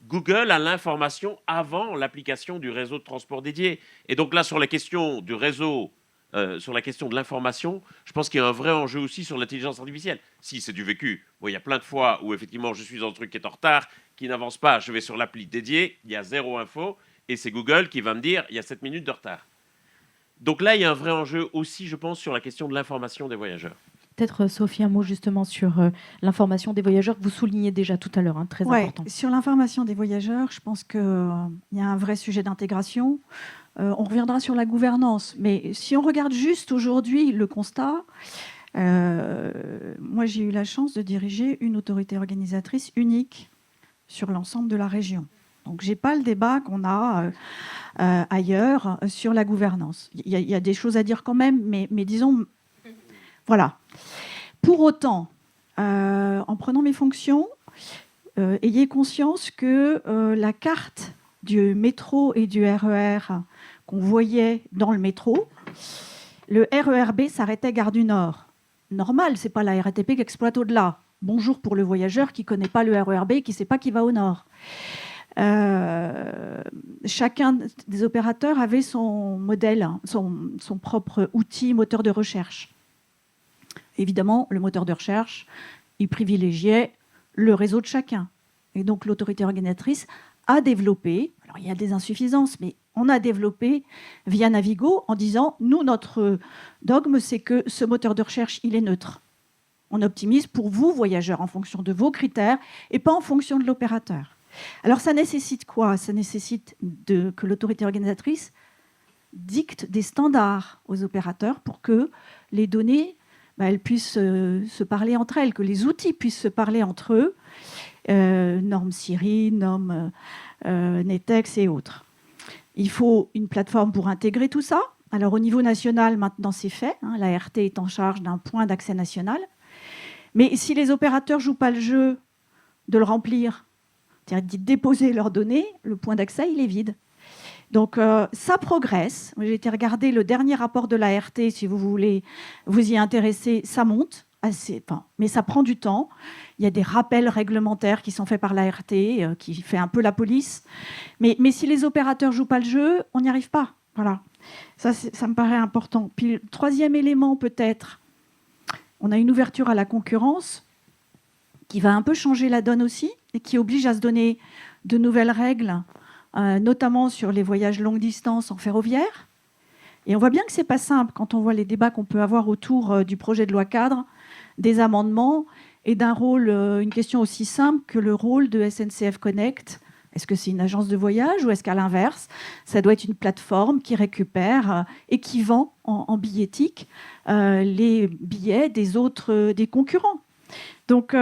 Google a l'information avant l'application du réseau de transport dédié. Et donc là, sur la question du réseau, sur la question de l'information, je pense qu'il y a un vrai enjeu aussi sur l'intelligence artificielle. Si c'est du vécu, bon, il y a plein de fois où effectivement je suis dans un truc qui est en retard, qui n'avance pas, je vais sur l'appli dédiée, il y a 0 info, et c'est Google qui va me dire il y a 7 minutes de retard. Donc là, il y a un vrai enjeu aussi, je pense, sur la question de l'information des voyageurs. Peut-être, Sophie, un mot justement sur l'information des voyageurs que vous soulignez déjà tout à l'heure, très important. Sur l'information des voyageurs, je pense qu'il y a un vrai sujet d'intégration. On reviendra sur la gouvernance. Mais si on regarde juste aujourd'hui le constat, moi j'ai eu la chance de diriger une autorité organisatrice unique sur l'ensemble de la région. Donc je n'ai pas le débat qu'on a ailleurs sur la gouvernance. Il y a des choses à dire quand même, mais disons, voilà. Pour autant, en prenant mes fonctions, ayez conscience que la carte du métro et du RER qu'on voyait dans le métro, le RERB s'arrêtait Gare du Nord. Normal, ce n'est pas la RATP qui exploite au-delà. Bonjour pour le voyageur qui ne connaît pas le RERB et qui ne sait pas qui va au Nord. Chacun des opérateurs avait son modèle, son propre outil moteur de recherche. Évidemment, le moteur de recherche, il privilégiait le réseau de chacun. Et donc, l'autorité organisatrice a développé, alors il y a des insuffisances, mais on a développé via Navigo en disant, nous, notre dogme, c'est que ce moteur de recherche, il est neutre. On optimise pour vous, voyageurs, en fonction de vos critères et pas en fonction de l'opérateur. Alors, ça nécessite quoi ? Ça nécessite que l'autorité organisatrice dicte des standards aux opérateurs pour que les données elles puissent se parler entre elles, que les outils puissent se parler entre eux, normes Siri, normes Netex et autres. Il faut une plateforme pour intégrer tout ça. Alors au niveau national, maintenant c'est fait. La RT est en charge d'un point d'accès national. Mais si les opérateurs ne jouent pas le jeu de le remplir, c'est-à-dire de déposer leurs données, le point d'accès, il est vide. Donc ça progresse. J'ai été regarder le dernier rapport de la RT, si vous voulez vous y intéresser, ça monte. Mais ça prend du temps. Il y a des rappels réglementaires qui sont faits par la RT, qui fait un peu la police. Mais si les opérateurs ne jouent pas le jeu, on n'y arrive pas. Voilà. Ça me paraît important. Puis le troisième élément, peut-être, on a une ouverture à la concurrence qui va un peu changer la donne aussi et qui oblige à se donner de nouvelles règles, notamment sur les voyages longue distance en ferroviaire. Et on voit bien que ce n'est pas simple quand on voit les débats qu'on peut avoir autour du projet de loi cadre, des amendements et d'un rôle, une question aussi simple que le rôle de SNCF Connect. Est-ce que c'est une agence de voyage ou est-ce qu'à l'inverse, ça doit être une plateforme qui récupère et qui vend en billettique les billets des concurrents. Donc,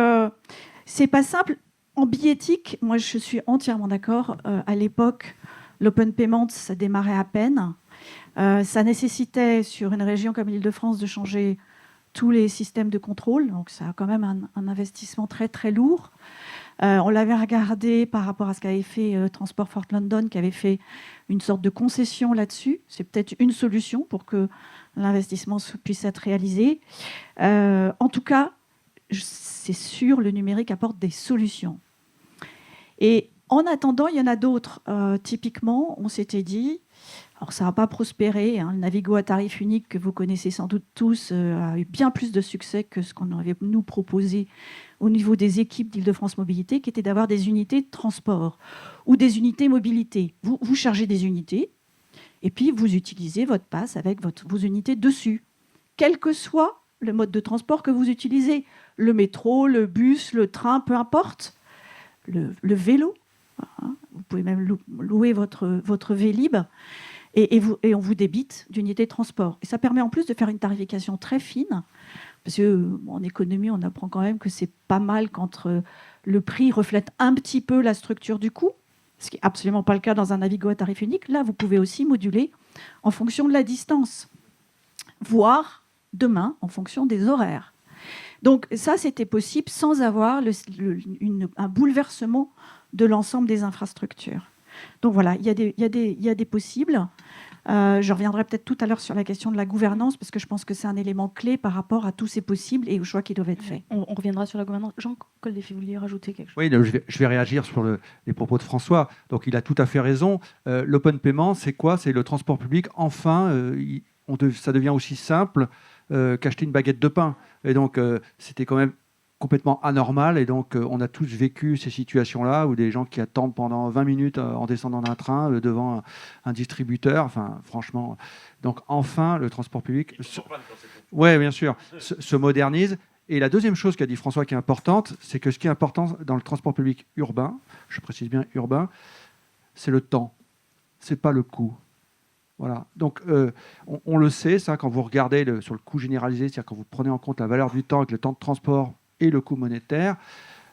c'est pas simple. En billettique, moi, je suis entièrement d'accord. À l'époque, l'open payment, ça démarrait à peine. Ça nécessitait, sur une région comme l'Île-de-France, de changer tous les systèmes de contrôle. Donc, ça a quand même un investissement très, très lourd. On l'avait regardé par rapport à ce qu'avait fait Transport for London, qui avait fait une sorte de concession là-dessus. C'est peut-être une solution pour que l'investissement puisse être réalisé. En tout cas, c'est sûr, le numérique apporte des solutions. Et en attendant, il y en a d'autres. Typiquement, on s'était dit, alors ça n'a pas prospéré, le Navigo à tarif unique que vous connaissez sans doute tous a eu bien plus de succès que ce qu'on avait nous proposé au niveau des équipes d'Île-de-France Mobilité, qui était d'avoir des unités de transport ou des unités mobilité. Vous chargez des unités et puis vous utilisez votre pass avec vos unités dessus, quel que soit le mode de transport que vous utilisez, le métro, le bus, le train, peu importe, le vélo. Vous pouvez même louer votre Vélib et on vous débite d'unités de transport. Et ça permet en plus de faire une tarification très fine, parce qu'en économie, on apprend quand même que c'est pas mal quand le prix reflète un petit peu la structure du coût, ce qui n'est absolument pas le cas dans un Navigo à tarif unique. Là, vous pouvez aussi moduler en fonction de la distance, voire demain en fonction des horaires. Donc ça, c'était possible sans avoir un bouleversement de l'ensemble des infrastructures. Donc voilà, il y a des possibles. Je reviendrai peut-être tout à l'heure sur la question de la gouvernance, parce que je pense que c'est un élément clé par rapport à tous ces possibles et aux choix qui doivent être faits. On reviendra sur la gouvernance. Jean Coldefi, vous vouliez rajouter quelque chose ? Oui, je vais réagir sur les propos de François. Donc il a tout à fait raison. L'open payment, c'est quoi ? C'est le transport public. Enfin, ça devient aussi simple qu'acheter une baguette de pain. Et donc, c'était quand même complètement anormal. Et donc, on a tous vécu ces situations-là où des gens qui attendent pendant 20 minutes en descendant d'un train devant un distributeur. Enfin, franchement. Donc, enfin, le transport public... Oui, bien sûr, se modernise. Et la deuxième chose qu'a dit François qui est importante, c'est que ce qui est important dans le transport public urbain, je précise bien urbain, c'est le temps. C'est pas le coût. Voilà. Donc, on le sait, ça, quand vous regardez sur le coût généralisé, c'est-à-dire quand vous prenez en compte la valeur du temps avec le temps de transport et le coût monétaire,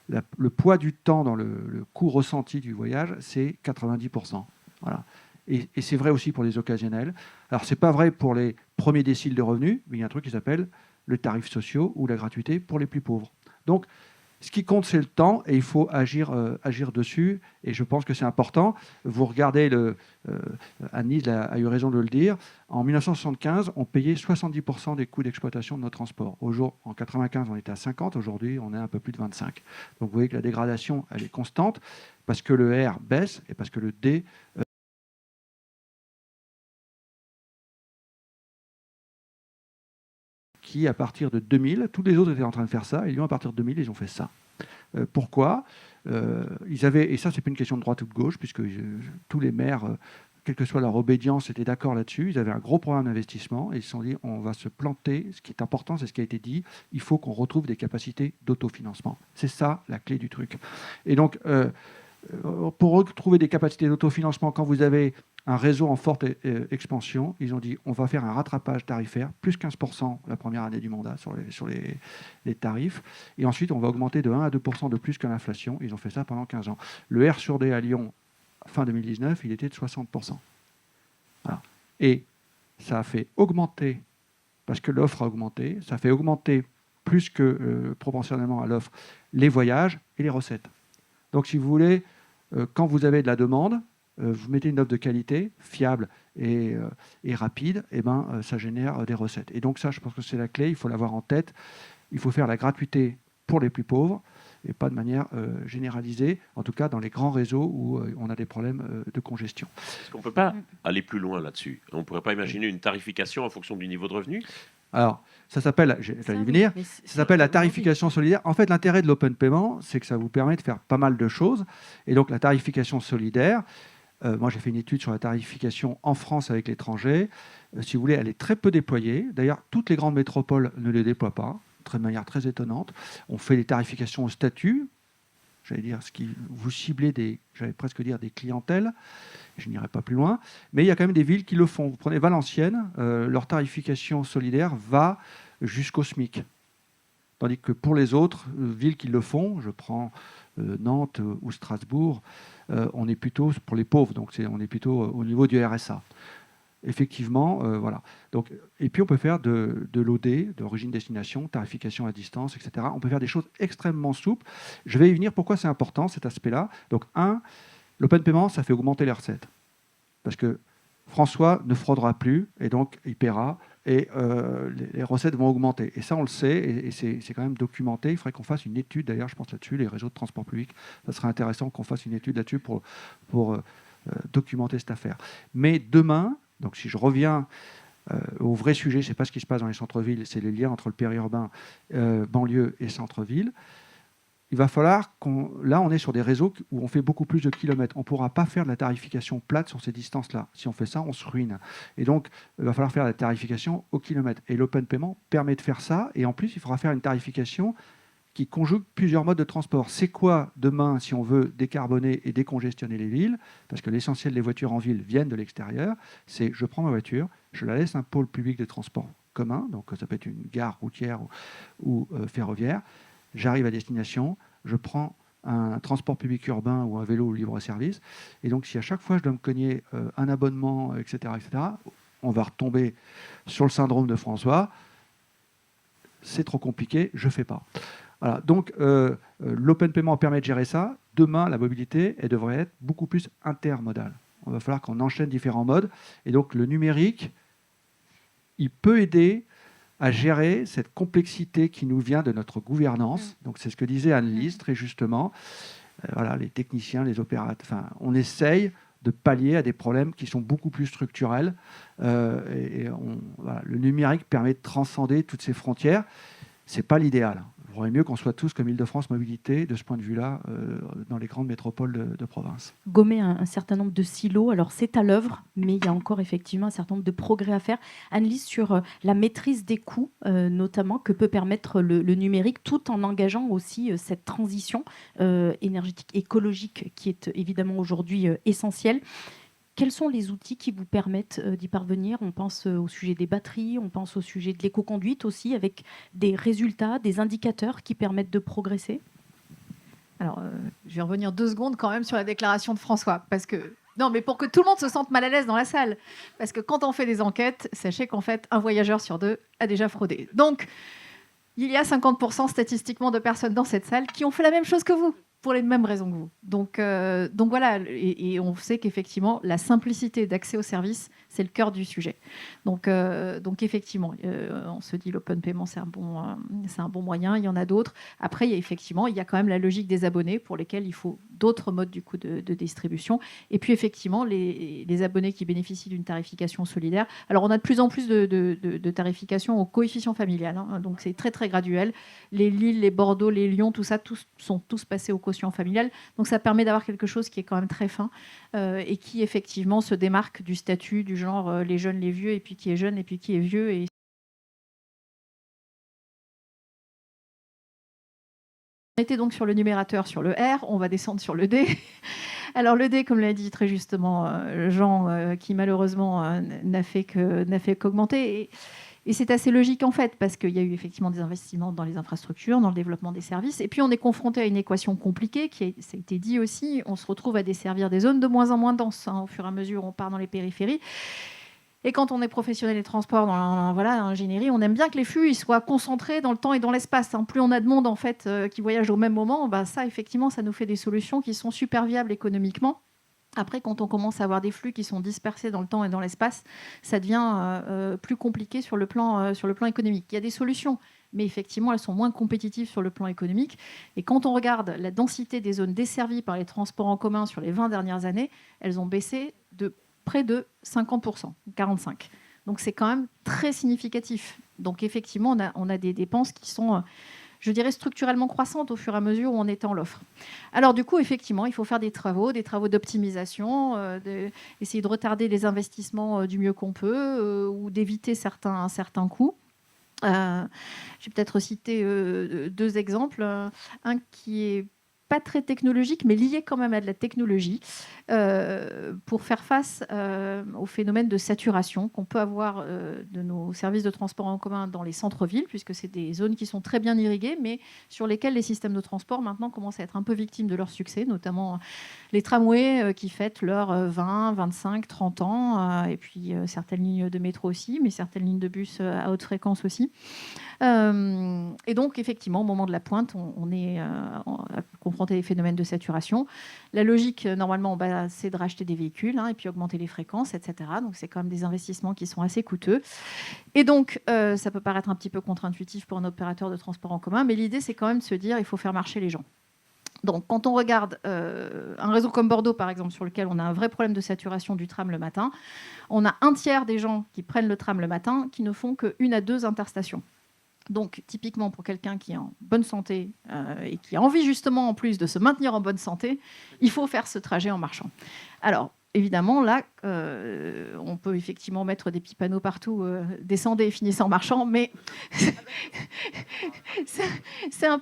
le poids du temps dans le coût ressenti du voyage, c'est 90%. Voilà. Et c'est vrai aussi pour les occasionnels. Alors, ce n'est pas vrai pour les premiers déciles de revenus, mais il y a un truc qui s'appelle le tarif social ou la gratuité pour les plus pauvres. Donc, ce qui compte, c'est le temps, et il faut agir dessus, et je pense que c'est important. Vous regardez, Anne-Lise a eu raison de le dire, en 1975, on payait 70% des coûts d'exploitation de nos transports. En 1995, on était à 50%, aujourd'hui, on est à un peu plus de 25%. Donc vous voyez que la dégradation, elle est constante, parce que le R baisse, et parce que le D... qui, à partir de 2000, tous les autres étaient en train de faire ça, et lui, à partir de 2000, ils ont fait ça. Pourquoi ils avaient, et ça, c'est pas une question de droite ou de gauche, puisque tous les maires, quelle que soit leur obédience, étaient d'accord là-dessus. Ils avaient un gros programme d'investissement, et ils se sont dit, on va se planter. Ce qui est important, c'est ce qui a été dit, il faut qu'on retrouve des capacités d'autofinancement. C'est ça, la clé du truc. Et donc, pour retrouver des capacités d'autofinancement, quand vous avez un réseau en forte expansion, ils ont dit on va faire un rattrapage tarifaire, plus 15% la première année du mandat sur les tarifs, et ensuite on va augmenter de 1 à 2% de plus que l'inflation. Ils ont fait ça pendant 15 ans. Le R sur D à Lyon, fin 2019, il était de 60%. Voilà. Et ça a fait augmenter, parce que l'offre a augmenté, ça a fait augmenter plus que proportionnellement à l'offre, les voyages et les recettes. Donc si vous voulez, quand vous avez de la demande, vous mettez une offre de qualité, fiable et rapide, et ça génère des recettes. Et donc ça, je pense que c'est la clé, il faut l'avoir en tête. Il faut faire la gratuité pour les plus pauvres, et pas de manière généralisée, en tout cas dans les grands réseaux où on a des problèmes de congestion. Est-ce qu'on ne peut pas aller plus loin là-dessus? On ne pourrait pas imaginer une tarification en fonction du niveau de revenu? Alors, ça s'appelle, j'allais y venir, ça s'appelle la tarification solidaire. En fait, l'intérêt de l'open payment, c'est que ça vous permet de faire pas mal de choses. Et donc, la tarification solidaire, moi, j'ai fait une étude sur la tarification en France avec l'étranger. Si vous voulez, elle est très peu déployée. D'ailleurs, toutes les grandes métropoles ne les déploient pas, de manière très étonnante. On fait des tarifications au statut. J'allais dire, ce qui vous ciblez j'allais presque dire des clientèles. Je n'irai pas plus loin. Mais il y a quand même des villes qui le font. Vous prenez Valenciennes, leur tarification solidaire va jusqu'au SMIC. Tandis que pour les autres villes qui le font, je prends Nantes ou Strasbourg, on est plutôt pour les pauvres, donc on est plutôt au niveau du RSA. Effectivement, voilà. Donc, et puis on peut faire de l'OD, d'origine-destination, tarification à distance, etc. On peut faire des choses extrêmement souples. Je vais y venir, pourquoi c'est important cet aspect-là. Donc, l'open payment, ça fait augmenter les recettes. Parce que François ne fraudera plus, et donc il paiera, et les recettes vont augmenter. Et ça, on le sait, et c'est quand même documenté. Il faudrait qu'on fasse une étude, d'ailleurs, je pense là-dessus, les réseaux de transport public. Ça serait intéressant qu'on fasse une étude là-dessus pour documenter cette affaire. Mais demain, donc si je reviens au vrai sujet, ce n'est pas ce qui se passe dans les centres-villes, c'est les liens entre le périurbain, banlieue et centre-ville. Il va falloir là, on est sur des réseaux où on fait beaucoup plus de kilomètres. On ne pourra pas faire de la tarification plate sur ces distances-là. Si on fait ça, on se ruine. Et donc, il va falloir faire la tarification au kilomètre. Et l'open payment permet de faire ça. Et en plus, il faudra faire une tarification qui conjugue plusieurs modes de transport. C'est quoi demain, si on veut décarboner et décongestionner les villes? Parce que l'essentiel des voitures en ville viennent de l'extérieur. C'est je prends ma voiture, je la laisse un pôle public de transport commun. Donc, ça peut être une gare routière ou ferroviaire. J'arrive à destination, je prends un transport public urbain ou un vélo libre-service. Et donc, si à chaque fois je dois me cogner un abonnement, etc., on va retomber sur le syndrome de François. C'est trop compliqué, je ne fais pas. Voilà. Donc, l'open payment permet de gérer ça. Demain, la mobilité, elle devrait être beaucoup plus intermodale. Il va falloir qu'on enchaîne différents modes. Et donc, le numérique, il peut aider à gérer cette complexité qui nous vient de notre gouvernance. Donc c'est ce que disait Anne-Lise très justement. Voilà, les techniciens, les opérateurs, on essaye de pallier à des problèmes qui sont beaucoup plus structurels. Voilà, le numérique permet de transcender toutes ces frontières. Ce n'est pas l'idéal. Il vaudrait mieux qu'on soit tous comme Île-de-France Mobilité, de ce point de vue-là, dans les grandes métropoles de province. Gommer un certain nombre de silos, alors c'est à l'œuvre, mais il y a encore effectivement un certain nombre de progrès à faire. Anne-Lise, sur la maîtrise des coûts, notamment, que peut permettre le numérique, tout en engageant aussi cette transition énergétique, écologique, qui est évidemment aujourd'hui essentielle. Quels sont les outils qui vous permettent d'y parvenir? On pense au sujet des batteries, on pense au sujet de l'éco-conduite aussi, avec des résultats, des indicateurs qui permettent de progresser. Alors, je vais revenir 2 secondes quand même sur la déclaration de François, parce que non, mais pour que tout le monde se sente mal à l'aise dans la salle, parce que quand on fait des enquêtes, sachez qu'en fait, un voyageur sur 2 a déjà fraudé. Donc, il y a 50% statistiquement de personnes dans cette salle qui ont fait la même chose que vous, pour les mêmes raisons que vous. Donc voilà, et on sait qu'effectivement, la simplicité d'accès au service, c'est le cœur du sujet. Donc effectivement, on se dit l'open payment, c'est un bon moyen. Il y en a d'autres. Après, il y a quand même la logique des abonnés pour lesquels il faut d'autres modes du coup de distribution. Et puis effectivement, les abonnés qui bénéficient d'une tarification solidaire. Alors, on a de plus en plus de tarification au coefficient familial. Hein, donc, c'est très, très graduel. Les Lille, les Bordeaux, les Lyon, tout ça, sont tous passés au quotient familial. Donc, ça permet d'avoir quelque chose qui est quand même très fin et qui, effectivement, se démarque du statut du genre les jeunes, les vieux, et puis qui est jeune, et puis qui est vieux. Et on était donc sur le numérateur, sur le R, on va descendre sur le D. Alors le D, comme l'a dit très justement Jean, qui malheureusement n'a fait qu'augmenter. Et c'est assez logique en fait, parce qu'il y a eu effectivement des investissements dans les infrastructures, dans le développement des services. Et puis on est confronté à une équation compliquée, ça a été dit aussi, on se retrouve à desservir des zones de moins en moins denses, hein, au fur et à mesure où on part dans les périphéries. Et quand on est professionnel des transports dans l'ingénierie, on aime bien que les flux ils soient concentrés dans le temps et dans l'espace. Hein. Plus on a de monde en fait, qui voyage au même moment, ça effectivement, ça nous fait des solutions qui sont super viables économiquement. Après, quand on commence à avoir des flux qui sont dispersés dans le temps et dans l'espace, ça devient plus compliqué sur le plan économique. Il y a des solutions, mais effectivement, elles sont moins compétitives sur le plan économique. Et quand on regarde la densité des zones desservies par les transports en commun sur les 20 dernières années, elles ont baissé de près de 50%, 45%. Donc c'est quand même très significatif. Donc effectivement, on a des dépenses qui sont... je dirais structurellement croissante au fur et à mesure où on étend l'offre. Alors du coup, effectivement, il faut faire des travaux d'optimisation, essayer de retarder les investissements du mieux qu'on peut ou d'éviter certains coûts. Je vais peut-être citer 2 exemples. Un qui est pas très technologique, mais lié quand même à de la technologie, pour faire face au phénomène de saturation qu'on peut avoir de nos services de transport en commun dans les centres-villes, puisque c'est des zones qui sont très bien irriguées, mais sur lesquelles les systèmes de transport maintenant commencent à être un peu victimes de leur succès, notamment les tramways qui fêtent leurs 20, 25, 30 ans, et puis certaines lignes de métro aussi, mais certaines lignes de bus à haute fréquence aussi. Et donc, effectivement, au moment de la pointe, on est confronté à des phénomènes de saturation. La logique, normalement, c'est de racheter des véhicules et puis augmenter les fréquences, etc. Donc, c'est quand même des investissements qui sont assez coûteux. Et donc, ça peut paraître un petit peu contre-intuitif pour un opérateur de transport en commun, mais l'idée, c'est quand même de se dire il faut faire marcher les gens. Donc, quand on regarde un réseau comme Bordeaux, par exemple, sur lequel on a un vrai problème de saturation du tram le matin, on a un tiers des gens qui prennent le tram le matin qui ne font qu'1 à 2 interstations. Donc, typiquement, pour quelqu'un qui est en bonne santé et qui a envie justement en plus de se maintenir en bonne santé, il faut faire ce trajet en marchant. Alors, évidemment, là, on peut effectivement mettre des petits panneaux partout, descendez et finissez en marchant, mais c'est un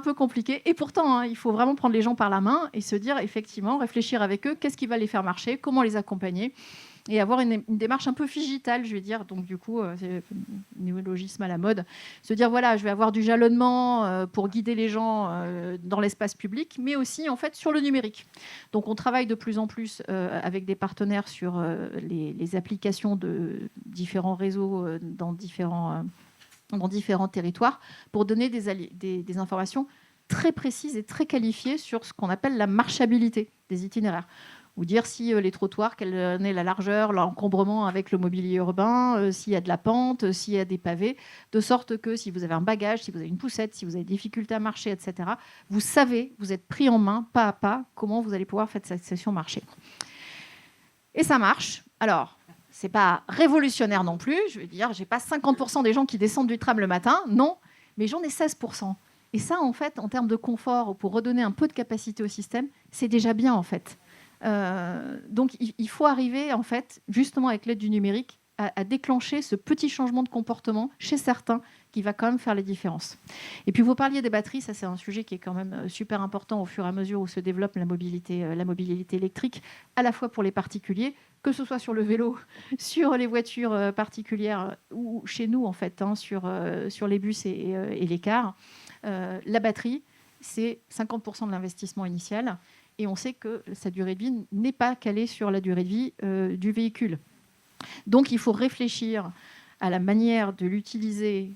peu compliqué. Et pourtant, il faut vraiment prendre les gens par la main et se dire, effectivement, réfléchir avec eux, qu'est-ce qui va les faire marcher, comment les accompagner, et avoir une démarche un peu digitale, je vais dire. Donc, du coup, c'est un néologisme à la mode. Se dire, voilà, je vais avoir du jalonnement pour guider les gens dans l'espace public, mais aussi, en fait, sur le numérique. Donc, on travaille de plus en plus avec des partenaires sur les applications de différents réseaux dans différents territoires pour donner des informations très précises et très qualifiées sur ce qu'on appelle la marchabilité des itinéraires. Ou dire si les trottoirs, quelle est la largeur, l'encombrement avec le mobilier urbain, s'il y a de la pente, s'il y a des pavés, de sorte que si vous avez un bagage, si vous avez une poussette, si vous avez des difficultés à marcher, etc., vous savez, vous êtes pris en main, pas à pas, comment vous allez pouvoir faire cette session marcher. Et ça marche. Alors, c'est pas révolutionnaire non plus, je veux dire, j'ai pas 50% des gens qui descendent du tram le matin, non, mais j'en ai 16%. Et ça, en fait, en termes de confort, pour redonner un peu de capacité au système, c'est déjà bien, en fait. Donc, il faut arriver, en fait, justement avec l'aide du numérique, à déclencher ce petit changement de comportement chez certains qui va quand même faire les différences. Et puis vous parliez des batteries, ça c'est un sujet qui est quand même super important au fur et à mesure où se développe la mobilité électrique, à la fois pour les particuliers, que ce soit sur le vélo, sur les voitures particulières ou chez nous en fait, sur les bus et les cars. La batterie, c'est 50% de l'investissement initial et on sait que sa durée de vie n'est pas calée sur la durée de vie du véhicule. Donc il faut réfléchir à la manière de l'utiliser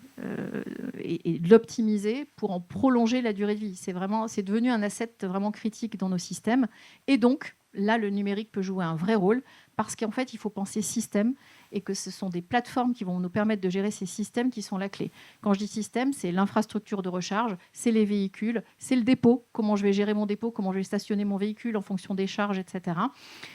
et de l'optimiser pour en prolonger la durée de vie. C'est devenu un asset vraiment critique dans nos systèmes. Et donc, là, le numérique peut jouer un vrai rôle parce qu'en fait, il faut penser système et que ce sont des plateformes qui vont nous permettre de gérer ces systèmes qui sont la clé. Quand je dis système, c'est l'infrastructure de recharge, c'est les véhicules, c'est le dépôt, comment je vais gérer mon dépôt, comment je vais stationner mon véhicule en fonction des charges, etc.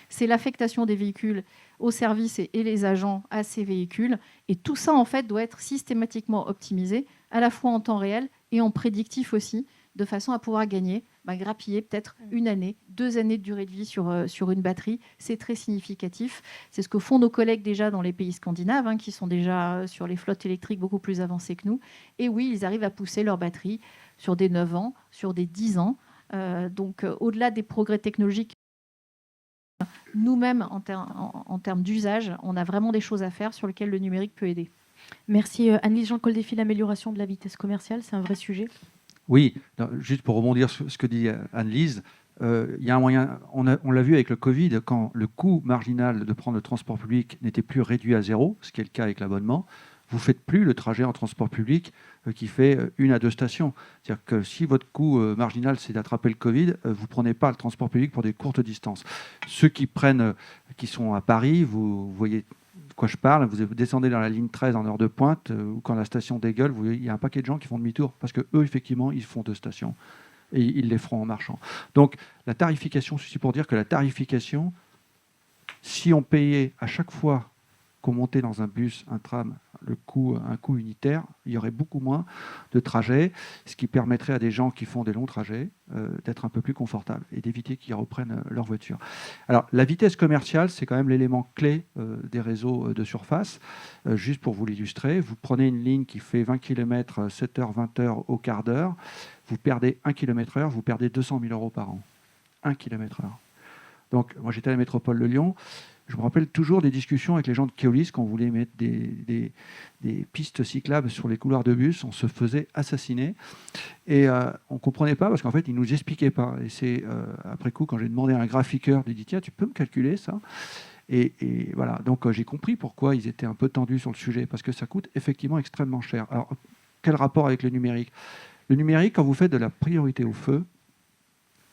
C'est l'affectation des véhicules aux services et les agents à ces véhicules. Et tout ça, en fait, doit être systématiquement optimisé, à la fois en temps réel et en prédictif aussi, de façon à pouvoir gagner, grappiller peut-être 1 année, 2 années de durée de vie sur une batterie. C'est très significatif. C'est ce que font nos collègues déjà dans les pays scandinaves, qui sont déjà sur les flottes électriques beaucoup plus avancées que nous. Et oui, ils arrivent à pousser leur batterie sur des 9 ans, sur des 10 ans. Donc, au-delà des progrès technologiques, nous-mêmes, en termes d'usage, on a vraiment des choses à faire sur lesquelles le numérique peut aider. Merci. Anne-Lise Jean Coldefy, l'amélioration de la vitesse commerciale, c'est un vrai sujet. Oui, juste pour rebondir sur ce que dit Anne-Lise, il y a un moyen, on l'a vu avec le Covid, quand le coût marginal de prendre le transport public n'était plus réduit à 0, ce qui est le cas avec l'abonnement, vous ne faites plus le trajet en transport public qui fait 1 à 2 stations. C'est-à-dire que si votre coût marginal, c'est d'attraper le Covid, vous ne prenez pas le transport public pour des courtes distances. Ceux qui sont à Paris, vous voyez de quoi je parle, vous descendez dans la ligne 13 en heure de pointe, ou quand la station dégueule, il y a un paquet de gens qui font demi-tour, parce qu'eux, effectivement, ils font 2 stations. Et ils les feront en marchant. Donc, la tarification, ceci pour dire que la tarification, si on payait à chaque fois qu'on montait dans un bus, un tram, un coût unitaire, il y aurait beaucoup moins de trajets, ce qui permettrait à des gens qui font des longs trajets d'être un peu plus confortables et d'éviter qu'ils reprennent leur voiture. Alors, la vitesse commerciale, c'est quand même l'élément clé des réseaux de surface. Juste pour vous l'illustrer, vous prenez une ligne qui fait 20 km, 7h, 20h au quart d'heure, vous perdez 1 km/h, vous perdez 200 000 € par an. 1 km/h. Donc, moi, j'étais à la métropole de Lyon. Je me rappelle toujours des discussions avec les gens de Keolis quand on voulait mettre des pistes cyclables sur les couloirs de bus. On se faisait assassiner. Et on ne comprenait pas parce qu'en fait, ils ne nous expliquaient pas. Et c'est après coup, quand j'ai demandé à un graphiqueur, il dit « Tiens, tu peux me calculer ça ?» Et voilà. Donc, j'ai compris pourquoi ils étaient un peu tendus sur le sujet. Parce que ça coûte effectivement extrêmement cher. Alors, quel rapport avec le numérique ? Le numérique, quand vous faites de la priorité au feu,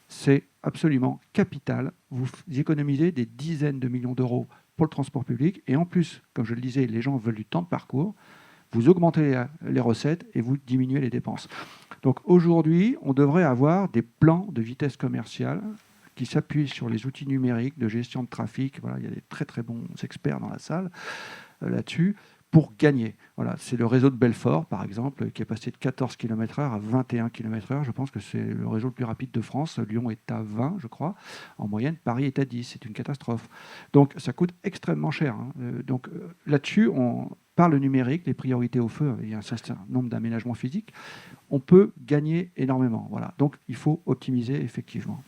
c'est absolument capital. Vous économisez des dizaines de millions d'euros pour le transport public. Et en plus, comme je le disais, les gens veulent du temps de parcours. Vous augmentez les recettes et vous diminuez les dépenses. Donc aujourd'hui, on devrait avoir des plans de vitesse commerciale qui s'appuient sur les outils numériques de gestion de trafic. Voilà, il y a des très très bons experts dans la salle là-dessus. Pour gagner. Voilà, c'est le réseau de Belfort, par exemple, qui est passé de 14 km/h à 21 km/h. Je pense que c'est le réseau le plus rapide de France. Lyon est à 20, je crois. En moyenne, Paris est à 10. C'est une catastrophe. Donc, ça coûte extrêmement cher. Donc, là-dessus, par le numérique, les priorités au feu, il y a un certain nombre d'aménagements physiques, on peut gagner énormément. Voilà. Donc, il faut optimiser effectivement.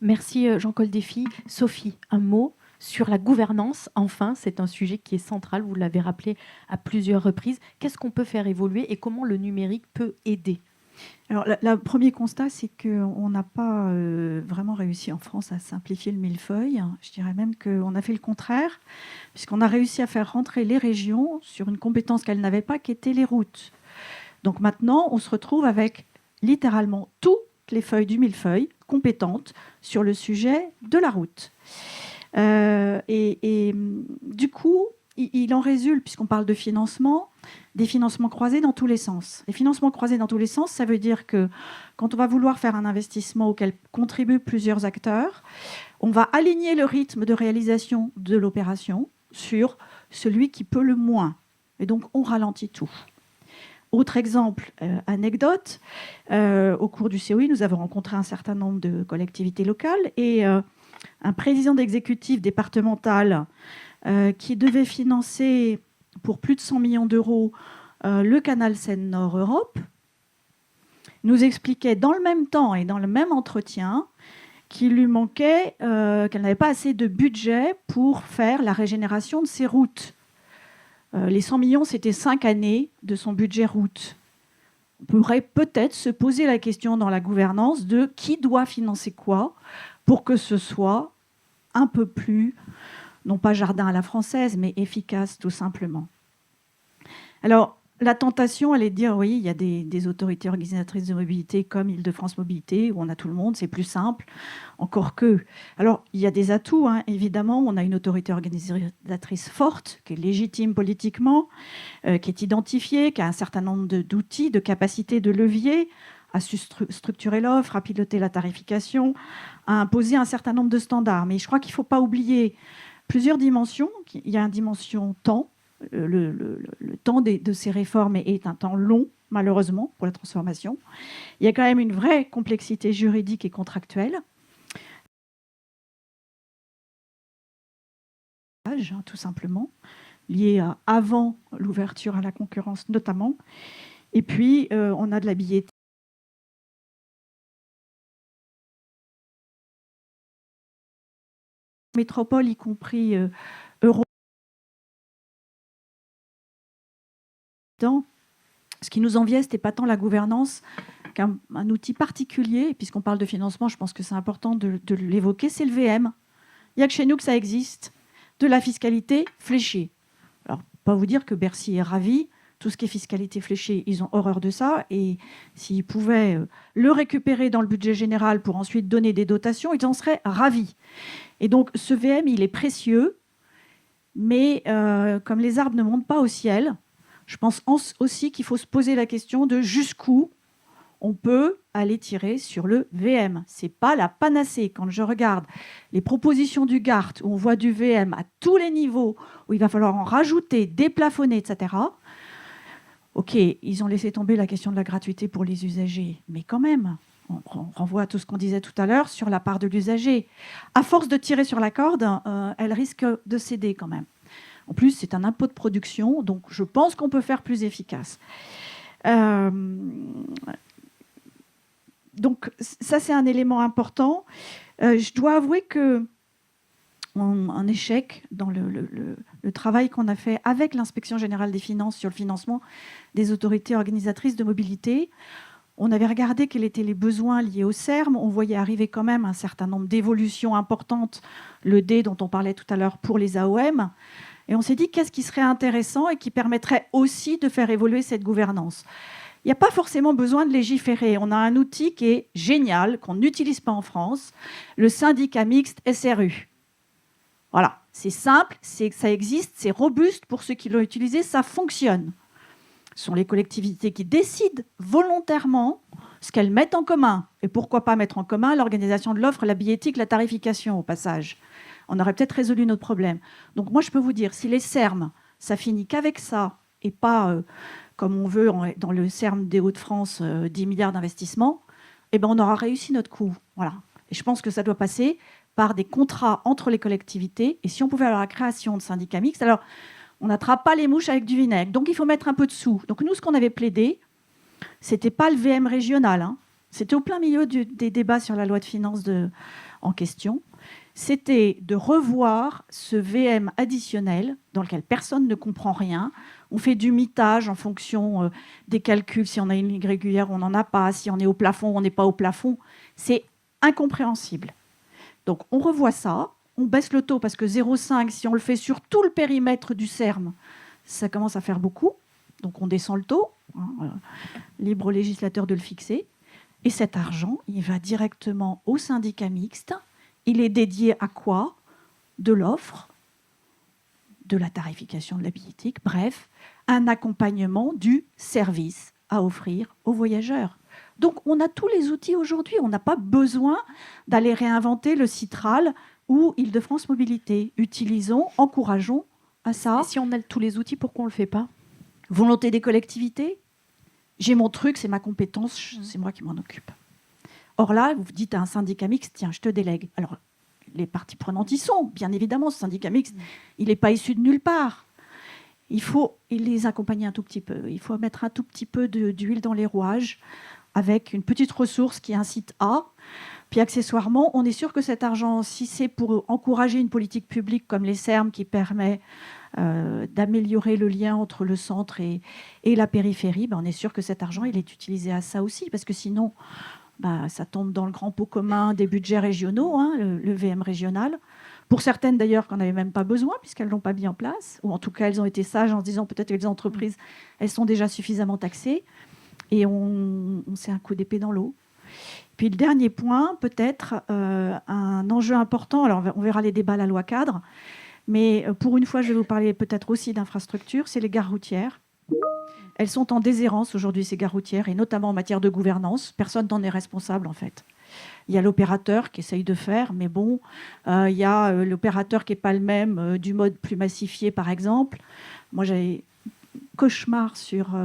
Merci Jean Coldefy. Sophie, un mot sur la gouvernance. Enfin, c'est un sujet qui est central, vous l'avez rappelé à plusieurs reprises. Qu'est-ce qu'on peut faire évoluer et comment le numérique peut aider ? Alors, le premier constat, c'est qu'on n'a pas vraiment réussi en France à simplifier le millefeuille. Je dirais même qu'on a fait le contraire, puisqu'on a réussi à faire rentrer les régions sur une compétence qu'elles n'avaient pas, qui était les routes. Donc maintenant, on se retrouve avec littéralement toutes les feuilles du millefeuille compétentes sur le sujet de la route. Du coup, il en résulte, puisqu'on parle de financement, des financements croisés dans tous les sens. Les financements croisés dans tous les sens, ça veut dire que quand on va vouloir faire un investissement auquel contribuent plusieurs acteurs, on va aligner le rythme de réalisation de l'opération sur celui qui peut le moins. Et donc, on ralentit tout. Autre exemple, anecdote, au cours du COI, nous avons rencontré un certain nombre de collectivités locales et un président d'exécutif départemental qui devait financer pour plus de 100 millions d'euros le canal Seine-Nord-Europe, nous expliquait dans le même temps et dans le même entretien qu'il lui manquait, qu'elle n'avait pas assez de budget pour faire la régénération de ses routes. Les 100 millions, c'était 5 années de son budget route. On pourrait peut-être se poser la question dans la gouvernance de qui doit financer quoi pour que ce soit un peu plus, non pas jardin à la française, mais efficace tout simplement. Alors, la tentation, elle est de dire, oui, il y a des autorités organisatrices de mobilité comme Île-de-France Mobilité, où on a tout le monde, c'est plus simple, encore que. Alors, il y a des atouts, hein, évidemment. On a une autorité organisatrice forte, qui est légitime politiquement, qui est identifiée, qui a un certain nombre d'outils, de capacités, de leviers à structurer l'offre, à piloter la tarification, à imposer un certain nombre de standards. Mais je crois qu'il ne faut pas oublier plusieurs dimensions. Il y a une dimension temps. Le temps de ces réformes est un temps long, malheureusement, pour la transformation. Il y a quand même une vraie complexité juridique et contractuelle. Tout simplement, liée à avant l'ouverture à la concurrence notamment. Et puis, on a de la billetterie. Métropole, y compris euro. Ce qui nous enviait, ce n'était pas tant la gouvernance qu'un outil particulier, puisqu'on parle de financement, je pense que c'est important de l'évoquer, c'est le VM. Il n'y a que chez nous que ça existe, de la fiscalité fléchée. Alors, pas vous dire que Bercy est ravi, tout ce qui est fiscalité fléchée, ils ont horreur de ça, et s'ils pouvaient le récupérer dans le budget général pour ensuite donner des dotations, ils en seraient ravis. Et donc, ce VM, il est précieux, mais comme les arbres ne montent pas au ciel, je pense aussi qu'il faut se poser la question de jusqu'où on peut aller tirer sur le VM. Ce n'est pas la panacée. Quand je regarde les propositions du GART, où on voit du VM à tous les niveaux, où il va falloir en rajouter, déplafonner, etc. OK, ils ont laissé tomber la question de la gratuité pour les usagers. Mais quand même, on renvoie à tout ce qu'on disait tout à l'heure sur la part de l'usager. À force de tirer sur la corde, elle risque de céder quand même. En plus, c'est un impôt de production, donc je pense qu'on peut faire plus efficace. Donc ça, c'est un élément important. Je dois avouer qu'un échec dans le travail qu'on a fait avec l'Inspection générale des finances sur le financement des autorités organisatrices de mobilité. On avait regardé quels étaient les besoins liés au CERM. On voyait arriver quand même un certain nombre d'évolutions importantes, le D dont on parlait tout à l'heure pour les AOM. Et on s'est dit, qu'est-ce qui serait intéressant et qui permettrait aussi de faire évoluer cette gouvernance ? Il n'y a pas forcément besoin de légiférer. On a un outil qui est génial, qu'on n'utilise pas en France, le syndicat mixte SRU. Voilà, c'est simple, ça existe, c'est robuste pour ceux qui l'ont utilisé, ça fonctionne. Ce sont les collectivités qui décident volontairement ce qu'elles mettent en commun. Et pourquoi pas mettre en commun l'organisation de l'offre, la billettique, la tarification au passage. On aurait peut-être résolu notre problème. Donc moi, je peux vous dire, si les CERM, ça finit qu'avec ça, et pas comme on veut dans le CERM des Hauts-de-France, 10 milliards d'investissements, eh ben, on aura réussi notre coup. Voilà. Et je pense que ça doit passer par des contrats entre les collectivités. Et si on pouvait avoir la création de syndicats mixtes, alors on n'attrape pas les mouches avec du vinaigre. Donc il faut mettre un peu de sous. Donc nous, ce qu'on avait plaidé, c'était pas le VM régional. Hein. C'était au plein milieu des débats sur la loi de finances en question. C'était de revoir ce VM additionnel dans lequel personne ne comprend rien. On fait du mitage en fonction des calculs. Si on a une ligne régulière, on n'en a pas. Si on est au plafond, on n'est pas au plafond. C'est incompréhensible. Donc on revoit ça. On baisse le taux parce que 0,5, si on le fait sur tout le périmètre du CERM, ça commence à faire beaucoup. Donc on descend le taux. Libre au législateur de le fixer. Et cet argent, il va directement au syndicat mixte. Il est dédié à quoi ? De l'offre, de la tarification de la billettique, bref, un accompagnement du service à offrir aux voyageurs. Donc, on a tous les outils aujourd'hui. On n'a pas besoin d'aller réinventer le Citral ou Île-de-France Mobilité. Utilisons, encourageons à ça. Et si on a tous les outils, pourquoi on ne le fait pas ? Volonté des collectivités. J'ai mon truc, c'est ma compétence, c'est moi qui m'en occupe. Or là, vous dites à un syndicat mixte, tiens, je te délègue. Alors, les parties prenantes y sont. Bien évidemment, ce syndicat mixte, il n'est pas issu de nulle part. Il faut les accompagner un tout petit peu. Il faut mettre un tout petit peu d'huile dans les rouages avec une petite ressource qui incite à. Puis accessoirement, on est sûr que cet argent, si c'est pour encourager une politique publique comme les SERM qui permet d'améliorer le lien entre le centre et la périphérie, on est sûr que cet argent, il est utilisé à ça aussi. Parce que sinon, ça tombe dans le grand pot commun des budgets régionaux, le VM régional. Pour certaines, d'ailleurs, qu'on n'avait même pas besoin, puisqu'elles ne l'ont pas mis en place. Ou en tout cas, elles ont été sages en se disant peut-être que les entreprises, elles sont déjà suffisamment taxées. Et on c'est un coup d'épée dans l'eau. Puis le dernier point, peut-être un enjeu important. Alors, on verra les débats à la loi cadre. Mais pour une fois, je vais vous parler peut-être aussi d'infrastructures. C'est les gares routières. Elles sont en déshérence aujourd'hui, ces gares routières, et notamment en matière de gouvernance. Personne n'en est responsable, en fait. Il y a l'opérateur qui essaye de faire, mais bon, il y a l'opérateur qui n'est pas le même, du mode plus massifié, par exemple. Moi, j'avais cauchemar sur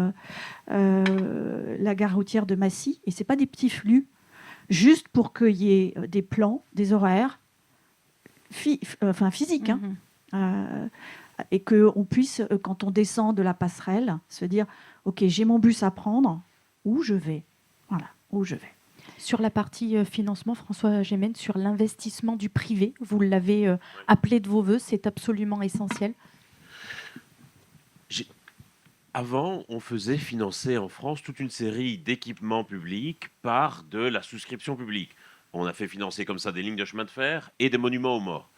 la gare routière de Massy, et ce n'est pas des petits flux, juste pour qu'il y ait des plans, des horaires physiques, et qu'on puisse, quand on descend de la passerelle, se dire « Ok, j'ai mon bus à prendre, où je vais ?» Voilà, où je vais. Sur la partie financement, François Gémen, sur l'investissement du privé, vous l'avez appelé de vos voeux, c'est absolument essentiel. Avant, on faisait financer en France toute une série d'équipements publics par de la souscription publique. On a fait financer comme ça des lignes de chemin de fer et des monuments aux morts.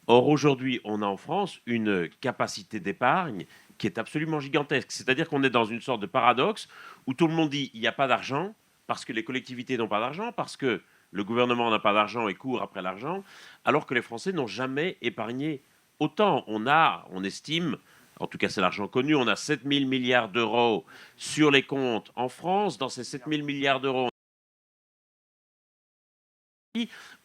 Or, aujourd'hui, on a en France une capacité d'épargne qui est absolument gigantesque. C'est-à-dire qu'on est dans une sorte de paradoxe où tout le monde dit il n'y a pas d'argent, parce que les collectivités n'ont pas d'argent, parce que le gouvernement n'a pas d'argent et court après l'argent, alors que les Français n'ont jamais épargné autant. On estime, en tout cas c'est l'argent connu, on a 7 000 milliards d'euros sur les comptes en France. Dans ces 7 000 milliards d'euros,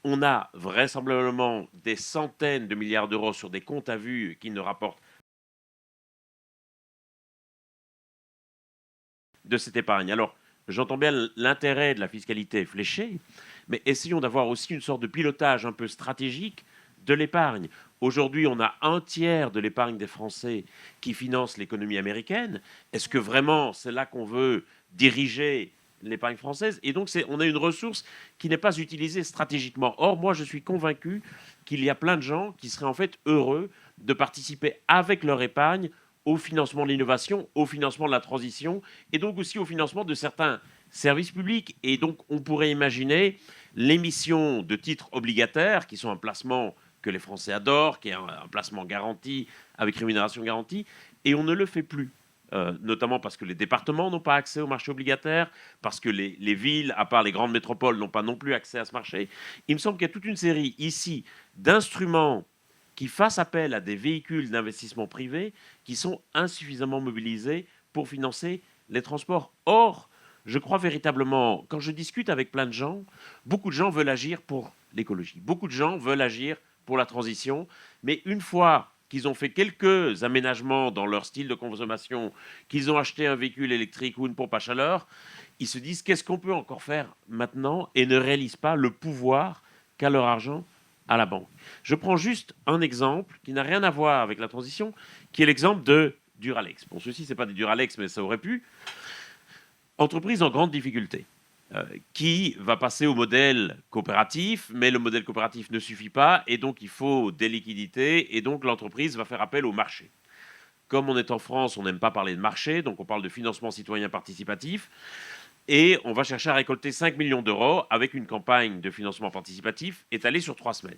on a vraisemblablement des centaines de milliards d'euros sur des comptes à vue qui ne rapportent de cette épargne. Alors, j'entends bien l'intérêt de la fiscalité fléchée, mais essayons d'avoir aussi une sorte de pilotage un peu stratégique de l'épargne. Aujourd'hui, on a un tiers de l'épargne des Français qui finance l'économie américaine. Est-ce que vraiment c'est là qu'on veut diriger l'épargne française? Et donc, on a une ressource qui n'est pas utilisée stratégiquement. Or, moi, je suis convaincu qu'il y a plein de gens qui seraient en fait heureux de participer avec leur épargne au financement de l'innovation, au financement de la transition, et donc aussi au financement de certains services publics. Et donc, on pourrait imaginer l'émission de titres obligataires, qui sont un placement que les Français adorent, qui est un placement garanti, avec rémunération garantie, et on ne le fait plus. Notamment parce que les départements n'ont pas accès au marché obligataire, parce que les villes, à part les grandes métropoles, n'ont pas non plus accès à ce marché. Il me semble qu'il y a toute une série ici d'instruments qui fassent appel à des véhicules d'investissement privés qui sont insuffisamment mobilisés pour financer les transports. Or, je crois véritablement, quand je discute avec plein de gens, beaucoup de gens veulent agir pour l'écologie. Beaucoup de gens veulent agir pour la transition. Mais une fois qu'ils ont fait quelques aménagements dans leur style de consommation, qu'ils ont acheté un véhicule électrique ou une pompe à chaleur, ils se disent qu'est-ce qu'on peut encore faire maintenant et ne réalisent pas le pouvoir qu'a leur argent à la banque. Je prends juste un exemple qui n'a rien à voir avec la transition, qui est l'exemple de Duralex. Bon, ceci, ce n'est pas des Duralex, mais ça aurait pu. Entreprise en grande difficulté, qui va passer au modèle coopératif, mais le modèle coopératif ne suffit pas, et donc il faut des liquidités, et donc l'entreprise va faire appel au marché. Comme on est en France, on n'aime pas parler de marché, donc on parle de financement citoyen participatif, et on va chercher à récolter 5 millions d'euros avec une campagne de financement participatif étalée sur 3 semaines.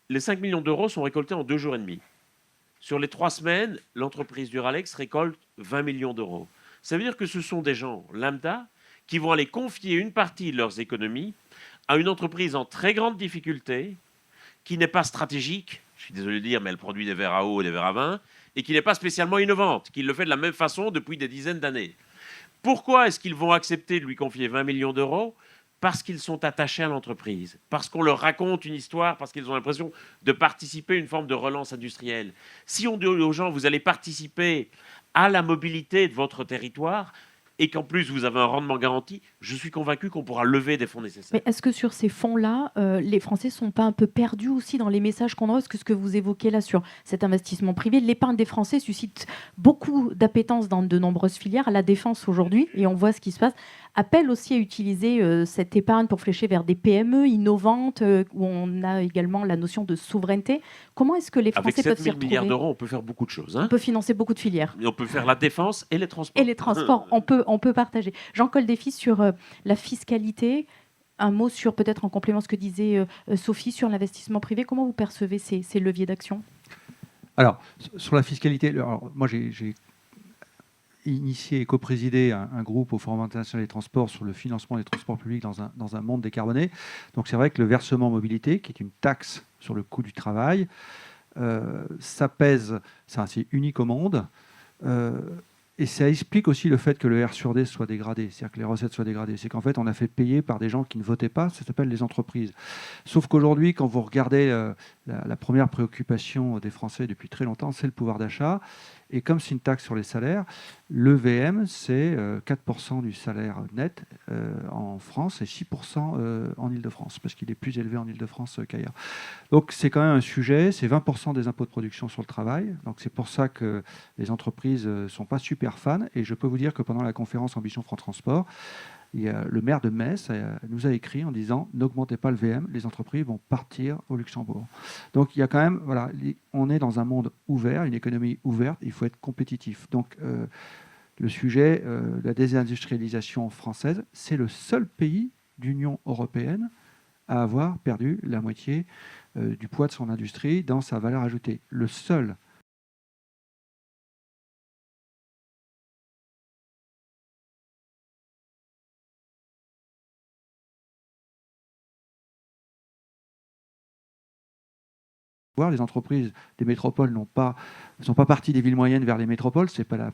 Les 5 millions d'euros sont récoltés en 2 jours et demi. Sur les 3 semaines, l'entreprise Duralex récolte 20 millions d'euros. Ça veut dire que ce sont des gens lambda qui vont aller confier une partie de leurs économies à une entreprise en très grande difficulté, qui n'est pas stratégique, je suis désolé de dire, mais elle produit des verres à eau et des verres à vin, et qui n'est pas spécialement innovante, qui le fait de la même façon depuis des dizaines d'années. Pourquoi est-ce qu'ils vont accepter de lui confier 20 millions d'euros? Parce qu'ils sont attachés à l'entreprise, parce qu'on leur raconte une histoire, parce qu'ils ont l'impression de participer à une forme de relance industrielle. Si on dit aux gens, vous allez participer à la mobilité de votre territoire, et qu'en plus vous avez un rendement garanti, je suis convaincu qu'on pourra lever des fonds nécessaires. Mais est-ce que sur ces fonds-là, les Français ne sont pas un peu perdus aussi dans les messages qu'on envoie? Est-ce que ce que vous évoquez là sur cet investissement privé, l'épargne des Français suscite beaucoup d'appétence dans de nombreuses filières. La défense aujourd'hui, et on voit ce qui se passe, appelle aussi à utiliser cette épargne pour flécher vers des PME innovantes, où on a également la notion de souveraineté. Comment est-ce que les Avec Français 7 peuvent s'y 000 retrouver? milliards d'euros, on peut faire beaucoup de choses. On peut financer beaucoup de filières. Et on peut faire la défense et les transports. Et les transports, on peut partager. Jean Coldefis sur la fiscalité. Un mot sur, peut-être en complément ce que disait Sophie, sur l'investissement privé. Comment vous percevez ces leviers d'action? Alors, sur la fiscalité, moi j'ai initié et coprésidé un groupe au Forum international des transports sur le financement des transports publics dans un monde décarboné. Donc c'est vrai que le versement mobilité, qui est une taxe sur le coût du travail, ça pèse, c'est unique au monde. Et ça explique aussi le fait que le R sur D soit dégradé, c'est-à-dire que les recettes soient dégradées. C'est qu'en fait, on a fait payer par des gens qui ne votaient pas, ça s'appelle les entreprises. Sauf qu'aujourd'hui, quand vous regardez la première préoccupation des Français depuis très longtemps, c'est le pouvoir d'achat. Et comme c'est une taxe sur les salaires, le VM, c'est 4% du salaire net en France et 6% en Ile-de-France, parce qu'il est plus élevé en Ile-de-France qu'ailleurs. Donc c'est quand même un sujet, c'est 20% des impôts de production sur le travail. Donc c'est pour ça que les entreprises ne sont pas super fans. Et je peux vous dire que pendant la conférence Ambition France Transport, le maire de Metz nous a écrit en disant « N'augmentez pas le VM, les entreprises vont partir au Luxembourg ». Donc il y a quand même, voilà, on est dans un monde ouvert, une économie ouverte, il faut être compétitif. Donc le sujet, la désindustrialisation française, c'est le seul pays d'Union européenne à avoir perdu la moitié du poids de son industrie dans sa valeur ajoutée. Le seul. Les entreprises des métropoles ne sont pas parties des villes moyennes vers les métropoles, c'est pas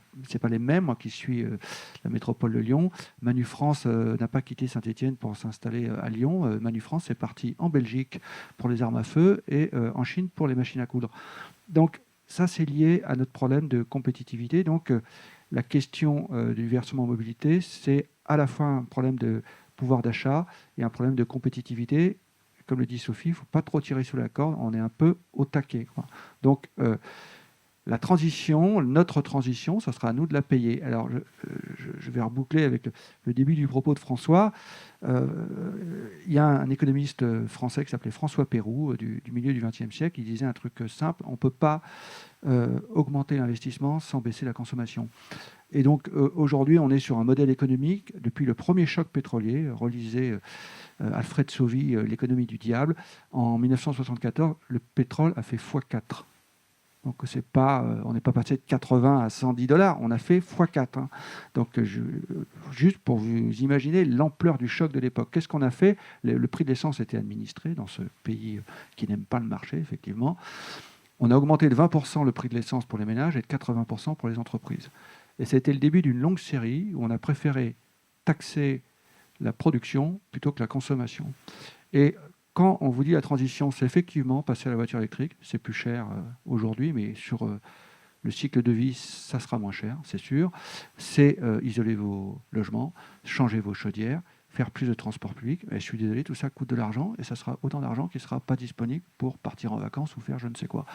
les mêmes. Moi qui suis la métropole de Lyon, Manu France n'a pas quitté Saint-Étienne pour s'installer à Lyon. Manu France est parti en Belgique pour les armes à feu et en Chine pour les machines à coudre. Donc ça, c'est lié à notre problème de compétitivité. Donc la question du versement mobilité, c'est à la fois un problème de pouvoir d'achat et un problème de compétitivité. Comme le dit Sophie, il ne faut pas trop tirer sous la corde, on est un peu au taquet, quoi. Donc, la transition, notre transition, ça sera à nous de la payer. Alors, je vais reboucler avec le début du propos de François. Il y a un économiste français qui s'appelait François Pérou, du milieu du XXe siècle, qui disait un truc simple, on ne peut pas augmenter l'investissement sans baisser la consommation. Et donc, aujourd'hui, on est sur un modèle économique, depuis le premier choc pétrolier, relisez Alfred Sauvy, L'économie du diable. En 1974, le pétrole a fait x4. Donc on n'est pas passé de 80 à 110 $, on a fait x4. Hein. Donc juste pour vous imaginer l'ampleur du choc de l'époque. Qu'est-ce qu'on a fait? Le prix de l'essence était administré dans ce pays qui n'aime pas le marché, effectivement. On a augmenté de 20% le prix de l'essence pour les ménages et de 80% pour les entreprises. Et ça a été le début d'une longue série où on a préféré taxer la production plutôt que la consommation. Et quand on vous dit la transition, c'est effectivement passer à la voiture électrique. C'est plus cher aujourd'hui, mais sur le cycle de vie, ça sera moins cher, c'est sûr. C'est isoler vos logements, changer vos chaudières, faire plus de transport public. Et je suis désolé, tout ça coûte de l'argent et ça sera autant d'argent qui ne sera pas disponible pour partir en vacances ou faire je ne sais quoi.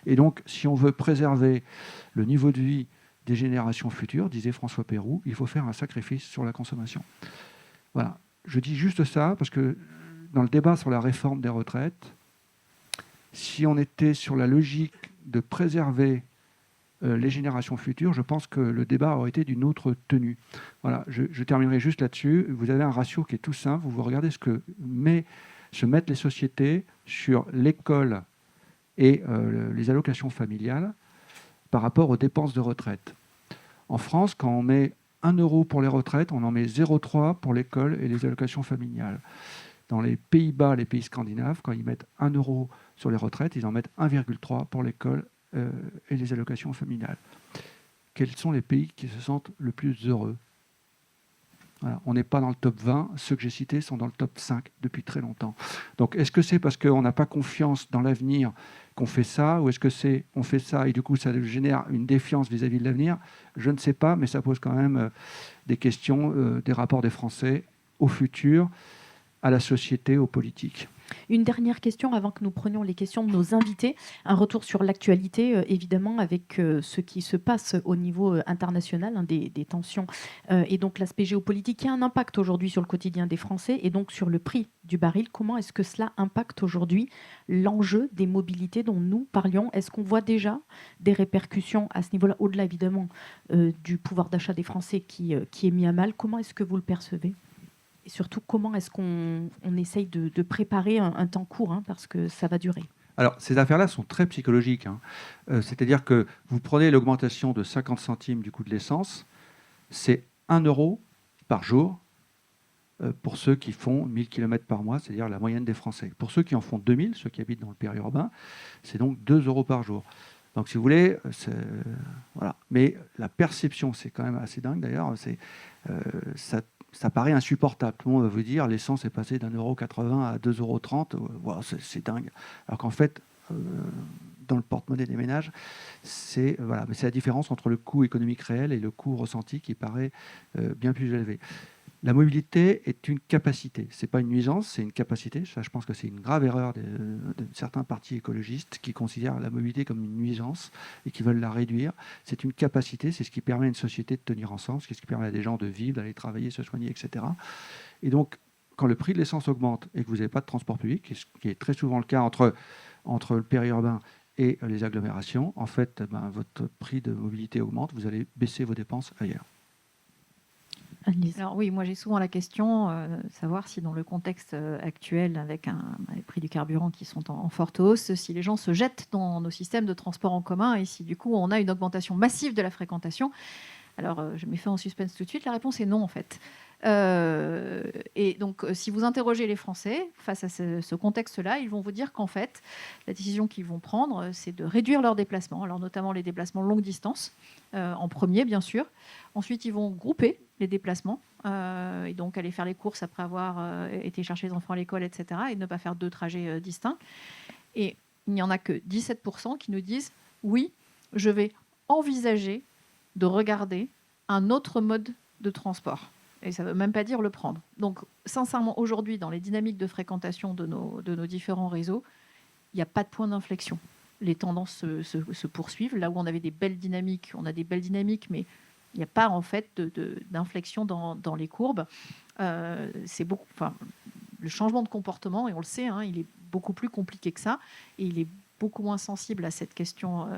Et donc, si on veut préserver le niveau de vie des générations futures, disait François Pérou, il faut faire un sacrifice sur la consommation. Voilà. Je dis juste ça parce que dans le débat sur la réforme des retraites, si on était sur la logique de préserver les générations futures, je pense que le débat aurait été d'une autre tenue. Voilà, je terminerai juste là-dessus. Vous avez un ratio qui est tout simple. Vous regardez ce que se mettent les sociétés sur l'école et les allocations familiales par rapport aux dépenses de retraite. En France, quand on met 1 € pour les retraites, on en met 0,3 pour l'école et les allocations familiales. Dans les Pays-Bas, les pays scandinaves, quand ils mettent 1 € sur les retraites, ils en mettent 1,3 pour l'école et les allocations familiales. Quels sont les pays qui se sentent le plus heureux? Voilà, on n'est pas dans le top 20. Ceux que j'ai cités sont dans le top 5 depuis très longtemps. Donc, est-ce que c'est parce qu'on n'a pas confiance dans l'avenir qu'on fait ça ou est-ce que c'est on fait ça et du coup ça génère une défiance vis-à-vis de l'avenir? Je ne sais pas, mais ça pose quand même des questions des rapports des Français au futur, à la société, aux politiques. Une dernière question avant que nous prenions les questions de nos invités. Un retour sur l'actualité, évidemment, avec ce qui se passe au niveau international, des tensions et donc l'aspect géopolitique qui a un impact aujourd'hui sur le quotidien des Français et donc sur le prix du baril. Comment est-ce que cela impacte aujourd'hui l'enjeu des mobilités dont nous parlions? Est-ce qu'on voit déjà des répercussions à ce niveau-là, au-delà évidemment du pouvoir d'achat des Français qui est mis à mal? Comment est-ce que vous le percevez? Et surtout, comment est-ce qu'on essaye de préparer un temps court, parce que ça va durer? Alors, ces affaires-là sont très psychologiques. C'est-à-dire que vous prenez l'augmentation de 50 centimes du coût de l'essence, c'est 1 euro par jour pour ceux qui font 1000 km par mois, c'est-à-dire la moyenne des Français. Pour ceux qui en font 2000, ceux qui habitent dans le périurbain, c'est donc 2 euros par jour. Donc, si vous voulez, voilà. Mais la perception, c'est quand même assez dingue d'ailleurs, ça paraît insupportable. Tout le monde va vous dire l'essence est passée d'1,80 € à 2,30 €. Voilà, c'est dingue. Alors qu'en fait, dans le porte-monnaie des ménages, c'est la différence entre le coût économique réel et le coût ressenti qui paraît bien plus élevé. La mobilité est une capacité. Ce n'est pas une nuisance, c'est une capacité. Ça, je pense que c'est une grave erreur de certains partis écologistes qui considèrent la mobilité comme une nuisance et qui veulent la réduire. C'est une capacité, c'est ce qui permet à une société de tenir ensemble, c'est ce qui permet à des gens de vivre, d'aller travailler, se soigner, etc. Et donc, quand le prix de l'essence augmente et que vous n'avez pas de transport public, ce qui est très souvent le cas entre le périurbain et les agglomérations, en fait, votre prix de mobilité augmente, vous allez baisser vos dépenses ailleurs. Alors oui, moi j'ai souvent la question, savoir si dans le contexte actuel, avec les prix du carburant qui sont en forte hausse, si les gens se jettent dans nos systèmes de transport en commun et si du coup on a une augmentation massive de la fréquentation. Alors je m'ai fait en suspense tout de suite, la réponse est non en fait. Et donc si vous interrogez les Français face à ce contexte-là, ils vont vous dire qu'en fait, la décision qu'ils vont prendre, c'est de réduire leurs déplacements, alors notamment les déplacements longue distance, en premier bien sûr. Ensuite, ils vont grouper les déplacements et donc aller faire les courses après avoir été chercher les enfants à l'école, etc. et ne pas faire 2 trajets distincts. Et il n'y en a que 17% qui nous disent « Oui, je vais envisager de regarder un autre mode de transport ». Et ça ne veut même pas dire le prendre. Donc, sincèrement, aujourd'hui, dans les dynamiques de fréquentation de nos différents réseaux, il n'y a pas de point d'inflexion. Les tendances se poursuivent. Là où on avait des belles dynamiques, on a des belles dynamiques, mais il n'y a pas en fait d'inflexion dans les courbes. C'est beaucoup. Enfin, le changement de comportement, et on le sait, il est beaucoup plus compliqué que ça, et il est beaucoup moins sensible à cette question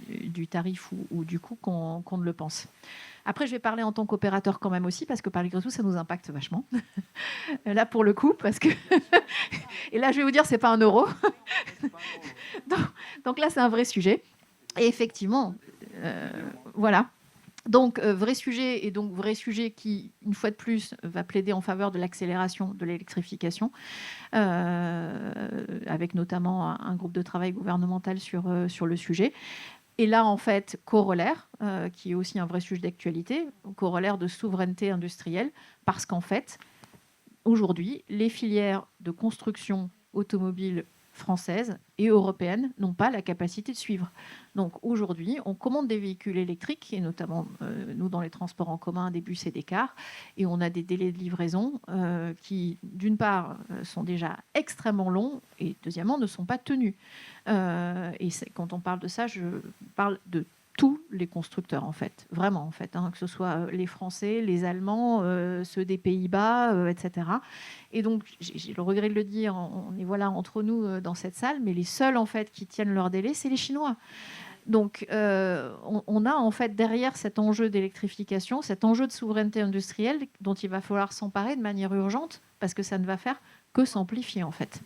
du tarif ou du coût qu'on ne le pense. Après, je vais parler en tant qu'opérateur quand même aussi, parce que malgré tout, ça nous impacte vachement. Là, pour le coup, parce que... Et là, je vais vous dire, c'est pas 1 euro. donc là, c'est un vrai sujet. Et effectivement, voilà. Donc, vrai sujet, et donc vrai sujet qui, une fois de plus, va plaider en faveur de l'accélération de l'électrification, avec notamment un groupe de travail gouvernemental sur le sujet. Et là, en fait, corollaire, qui est aussi un vrai sujet d'actualité, corollaire de souveraineté industrielle, parce qu'en fait, aujourd'hui, les filières de construction automobile françaises et européennes n'ont pas la capacité de suivre. Donc aujourd'hui, on commande des véhicules électriques, et notamment nous dans les transports en commun, des bus et des cars, et on a des délais de livraison qui, d'une part, sont déjà extrêmement longs, et deuxièmement, ne sont pas tenus. Et quand on parle de ça, je parle de tous les constructeurs, en fait, vraiment, en fait, que ce soit les Français, les Allemands, ceux des Pays-Bas, etc. Et donc, j'ai le regret de le dire, on est voilà entre nous dans cette salle, mais les seuls en fait qui tiennent leur délai, c'est les Chinois. Donc, on a en fait derrière cet enjeu d'électrification, cet enjeu de souveraineté industrielle dont il va falloir s'emparer de manière urgente, parce que ça ne va faire que s'amplifier en fait.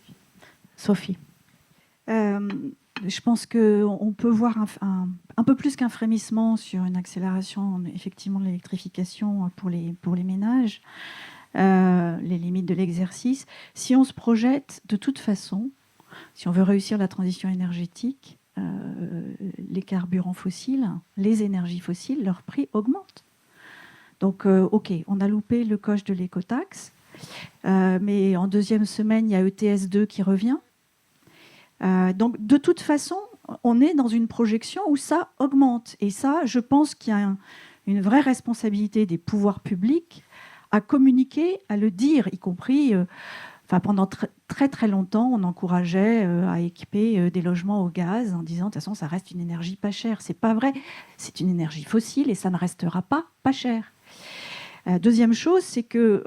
Sophie. Je pense qu'on peut voir un peu plus qu'un frémissement sur une accélération effectivement de l'électrification pour les ménages, les limites de l'exercice. Si on se projette, de toute façon, si on veut réussir la transition énergétique, les carburants fossiles, les énergies fossiles, leur prix augmente. Donc, OK, on a loupé le coche de l'écotaxe, mais en deuxième semaine, il y a ETS2 qui revient. Donc, de toute façon, on est dans une projection où ça augmente. Et ça, je pense qu'il y a une vraie responsabilité des pouvoirs publics à communiquer, à le dire, y compris... pendant très très longtemps, on encourageait à équiper des logements au gaz en disant de toute façon, ça reste une énergie pas chère. C'est pas vrai. C'est une énergie fossile et ça ne restera pas cher. Deuxième chose, c'est que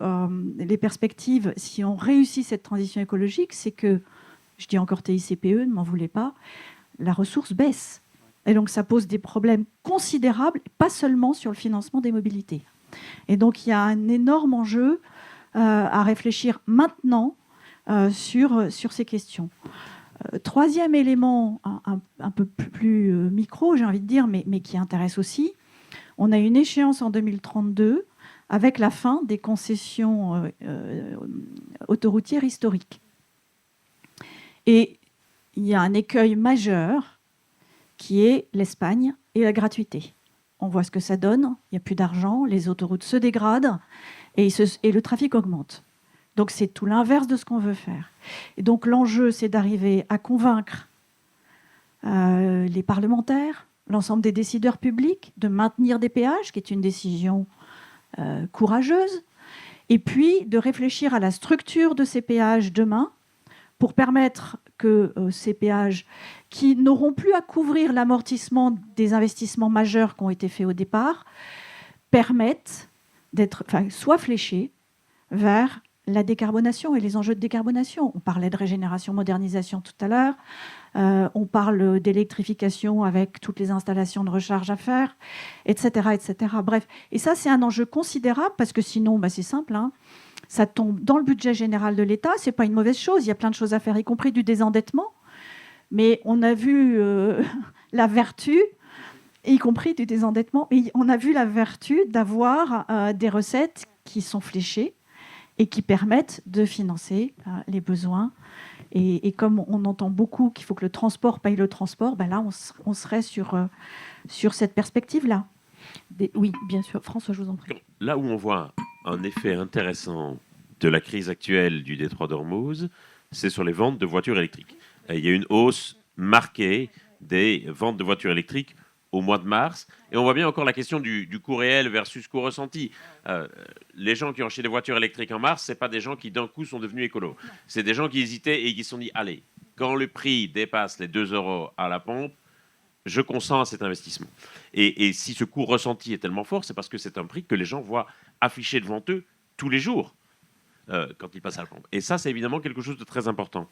les perspectives, si on réussit cette transition écologique, c'est que, je dis encore TICPE, ne m'en voulez pas, la ressource baisse. Et donc ça pose des problèmes considérables, pas seulement sur le financement des mobilités. Et donc il y a un énorme enjeu à réfléchir maintenant sur ces questions. Troisième élément, un peu plus micro, j'ai envie de dire, mais qui intéresse aussi, on a une échéance en 2032 avec la fin des concessions autoroutières historiques. Et il y a un écueil majeur qui est l'Espagne et la gratuité. On voit ce que ça donne, il n'y a plus d'argent, les autoroutes se dégradent, et le trafic augmente. Donc c'est tout l'inverse de ce qu'on veut faire. Et donc l'enjeu, c'est d'arriver à convaincre les parlementaires, l'ensemble des décideurs publics, de maintenir des péages, qui est une décision courageuse, et puis de réfléchir à la structure de ces péages demain pour permettre que ces péages, qui n'auront plus à couvrir l'amortissement des investissements majeurs qui ont été faits au départ, permettent soit fléchés vers la décarbonation et les enjeux de décarbonation. On parlait de régénération, modernisation tout à l'heure. On parle d'électrification avec toutes les installations de recharge à faire, etc., etc. Bref, et ça, c'est un enjeu considérable parce que sinon, c'est simple, ça tombe dans le budget général de l'État. C'est pas une mauvaise chose. Il y a plein de choses à faire, y compris du désendettement. Mais on a vu la vertu, y compris du désendettement, et on a vu la vertu d'avoir des recettes qui sont fléchées et qui permettent de financer les besoins. Et comme on entend beaucoup qu'il faut que le transport paye le transport, là, on serait sur cette perspective-là. Oui, bien sûr. François, je vous en prie. Là où on voit un effet intéressant de la crise actuelle du détroit d'Ormuz, c'est sur les ventes de voitures électriques. Il y a une hausse marquée des ventes de voitures électriques au mois de mars. Et on voit bien encore la question du coût réel versus coût ressenti. Les gens qui ont acheté des voitures électriques en mars, ce pas des gens qui d'un coup sont devenus écolos. C'est des gens qui hésitaient et qui se sont dit, allez, quand le prix dépasse les 2 € à la pompe, je consens à cet investissement. Et si ce coût ressenti est tellement fort, c'est parce que c'est un prix que les gens voient affiché devant eux tous les jours quand ils passent à la pompe. Et ça, c'est évidemment quelque chose de très important.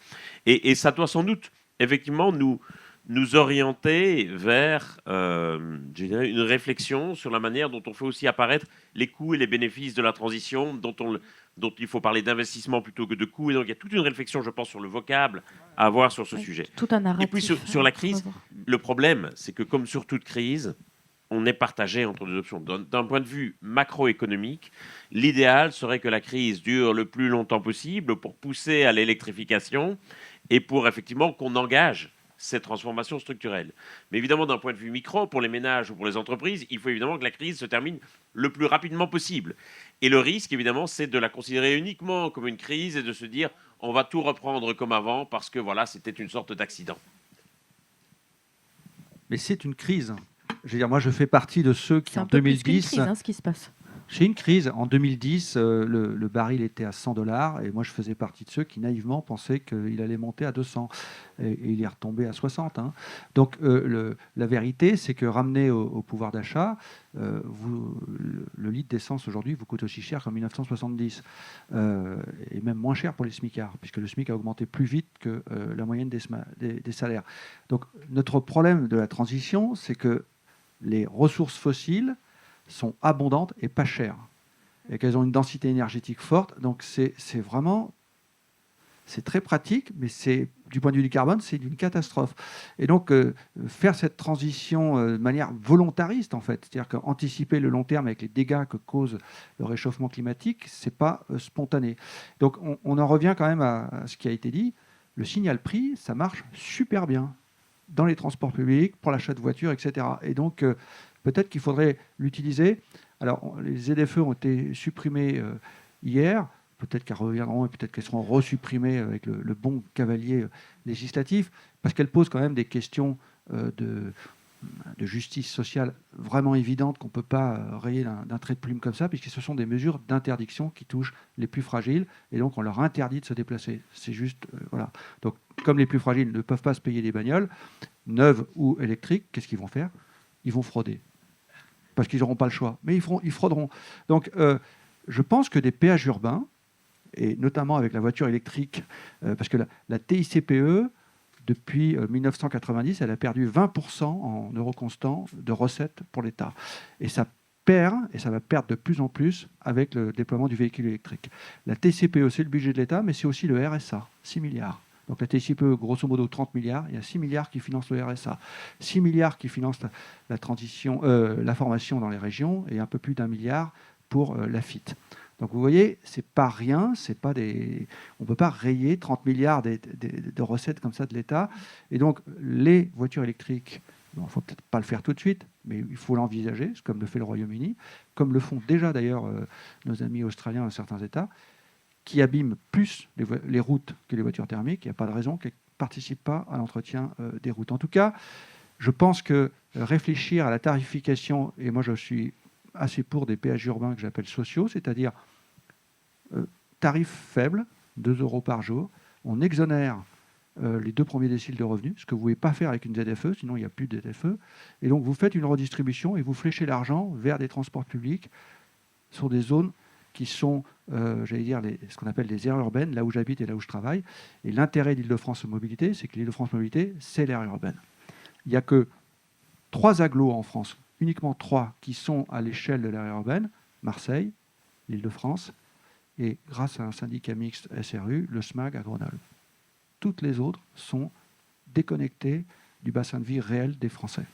Et ça doit sans doute, effectivement, nous orienter vers une réflexion sur la manière dont on fait aussi apparaître les coûts et les bénéfices de la transition, dont il faut parler d'investissement plutôt que de coûts. Et donc, il y a toute une réflexion, je pense, sur le vocable à avoir sur ce sujet. Tout un narratif. Et puis, sur la crise, le problème, c'est que comme sur toute crise, on est partagé entre deux options. D'un point de vue macroéconomique, l'idéal serait que la crise dure le plus longtemps possible pour pousser à l'électrification et pour effectivement qu'on engage cette transformation structurelle. Mais évidemment, d'un point de vue micro, pour les ménages ou pour les entreprises, il faut évidemment que la crise se termine le plus rapidement possible. Et le risque, évidemment, c'est de la considérer uniquement comme une crise et de se dire on va tout reprendre comme avant parce que voilà, c'était une sorte d'accident. Mais c'est une crise. Je veux dire, moi, je fais partie de ceux qui, en 2010... C'est un peu plus qu'une crise, ce qui se passe. C'est une crise. En 2010, le baril était à $100 et moi, je faisais partie de ceux qui, naïvement, pensaient qu'il allait monter à 200. Et il est retombé à 60. Donc, la vérité, c'est que ramené au pouvoir d'achat, le litre d'essence aujourd'hui vous coûte aussi cher qu'en 1970. Et même moins cher pour les smicards, puisque le SMIC a augmenté plus vite que la moyenne des salaires. Donc, notre problème de la transition, c'est que les ressources fossiles sont abondantes et pas chères, et qu'elles ont une densité énergétique forte. Donc c'est vraiment, c'est très pratique, mais c'est, du point de vue du carbone, c'est une catastrophe. Et donc faire cette transition de manière volontariste, en fait, c'est-à-dire qu'anticiper le long terme avec les dégâts que cause le réchauffement climatique, c'est pas spontané. Donc on en revient quand même à ce qui a été dit. Le signal prix, ça marche super bien dans les transports publics, pour l'achat de voitures, etc. Et donc peut-être qu'il faudrait l'utiliser. Alors, les ZFE ont été supprimés hier. peut-être qu'elles reviendront et peut-être qu'elles seront resupprimées avec le bon cavalier législatif, parce qu'elles posent quand même des questions de justice sociale vraiment évidentes qu'on ne peut pas rayer d'un trait de plume comme ça, puisque ce sont des mesures d'interdiction qui touchent les plus fragiles, et donc on leur interdit de se déplacer. C'est juste, voilà. Donc, comme les plus fragiles ne peuvent pas se payer des bagnoles, neuves ou électriques, qu'est-ce qu'ils vont faire? Ils vont frauder. Parce qu'ils n'auront pas le choix. Mais ils frauderont. Donc, je pense que des péages urbains, et notamment avec la voiture électrique, parce que la TICPE, depuis 1990, elle a perdu 20% en euros constants de recettes pour l'État. Et ça perd, et ça va perdre de plus en plus avec le déploiement du véhicule électrique. La TICPE, c'est le budget de l'État, mais c'est aussi le RSA, 6 milliards. Donc la TICPE, grosso modo 30 milliards, il y a 6 milliards qui financent le RSA, 6 milliards qui financent la transition, la formation dans les régions, et un peu plus d'1 milliard pour l'AFIT. Donc vous voyez, c'est pas rien, c'est pas des... on ne peut pas rayer 30 milliards de recettes comme ça de l'État. Et donc les voitures électriques, il ne faut peut-être pas le faire tout de suite, mais il faut l'envisager, comme le fait le Royaume-Uni, comme le font déjà d'ailleurs nos amis australiens dans certains États, qui abîment plus les routes que les voitures thermiques. Il n'y a pas de raison qu'elles ne participent pas à l'entretien des routes. En tout cas, je pense que réfléchir à la tarification, et moi je suis assez pour des péages urbains que j'appelle sociaux, c'est-à-dire tarif faible, 2 € par jour, on exonère les 2 premiers déciles de revenus, ce que vous ne pouvez pas faire avec une ZFE, sinon il n'y a plus de ZFE, et donc vous faites une redistribution et vous fléchez l'argent vers des transports publics sur des zones qui sont, j'allais dire, ce qu'on appelle les aires urbaines, là où j'habite et là où je travaille. Et l'intérêt d'Île-de-France Mobilité, c'est que l'Île-de-France Mobilité, c'est l'aire urbaine. Il n'y a que 3 agglos en France, uniquement 3, qui sont à l'échelle de l'aire urbaine, Marseille, l'Île-de-France, et grâce à un syndicat mixte SRU, le SMAG à Grenoble. Toutes les autres sont déconnectées du bassin de vie réel des Français.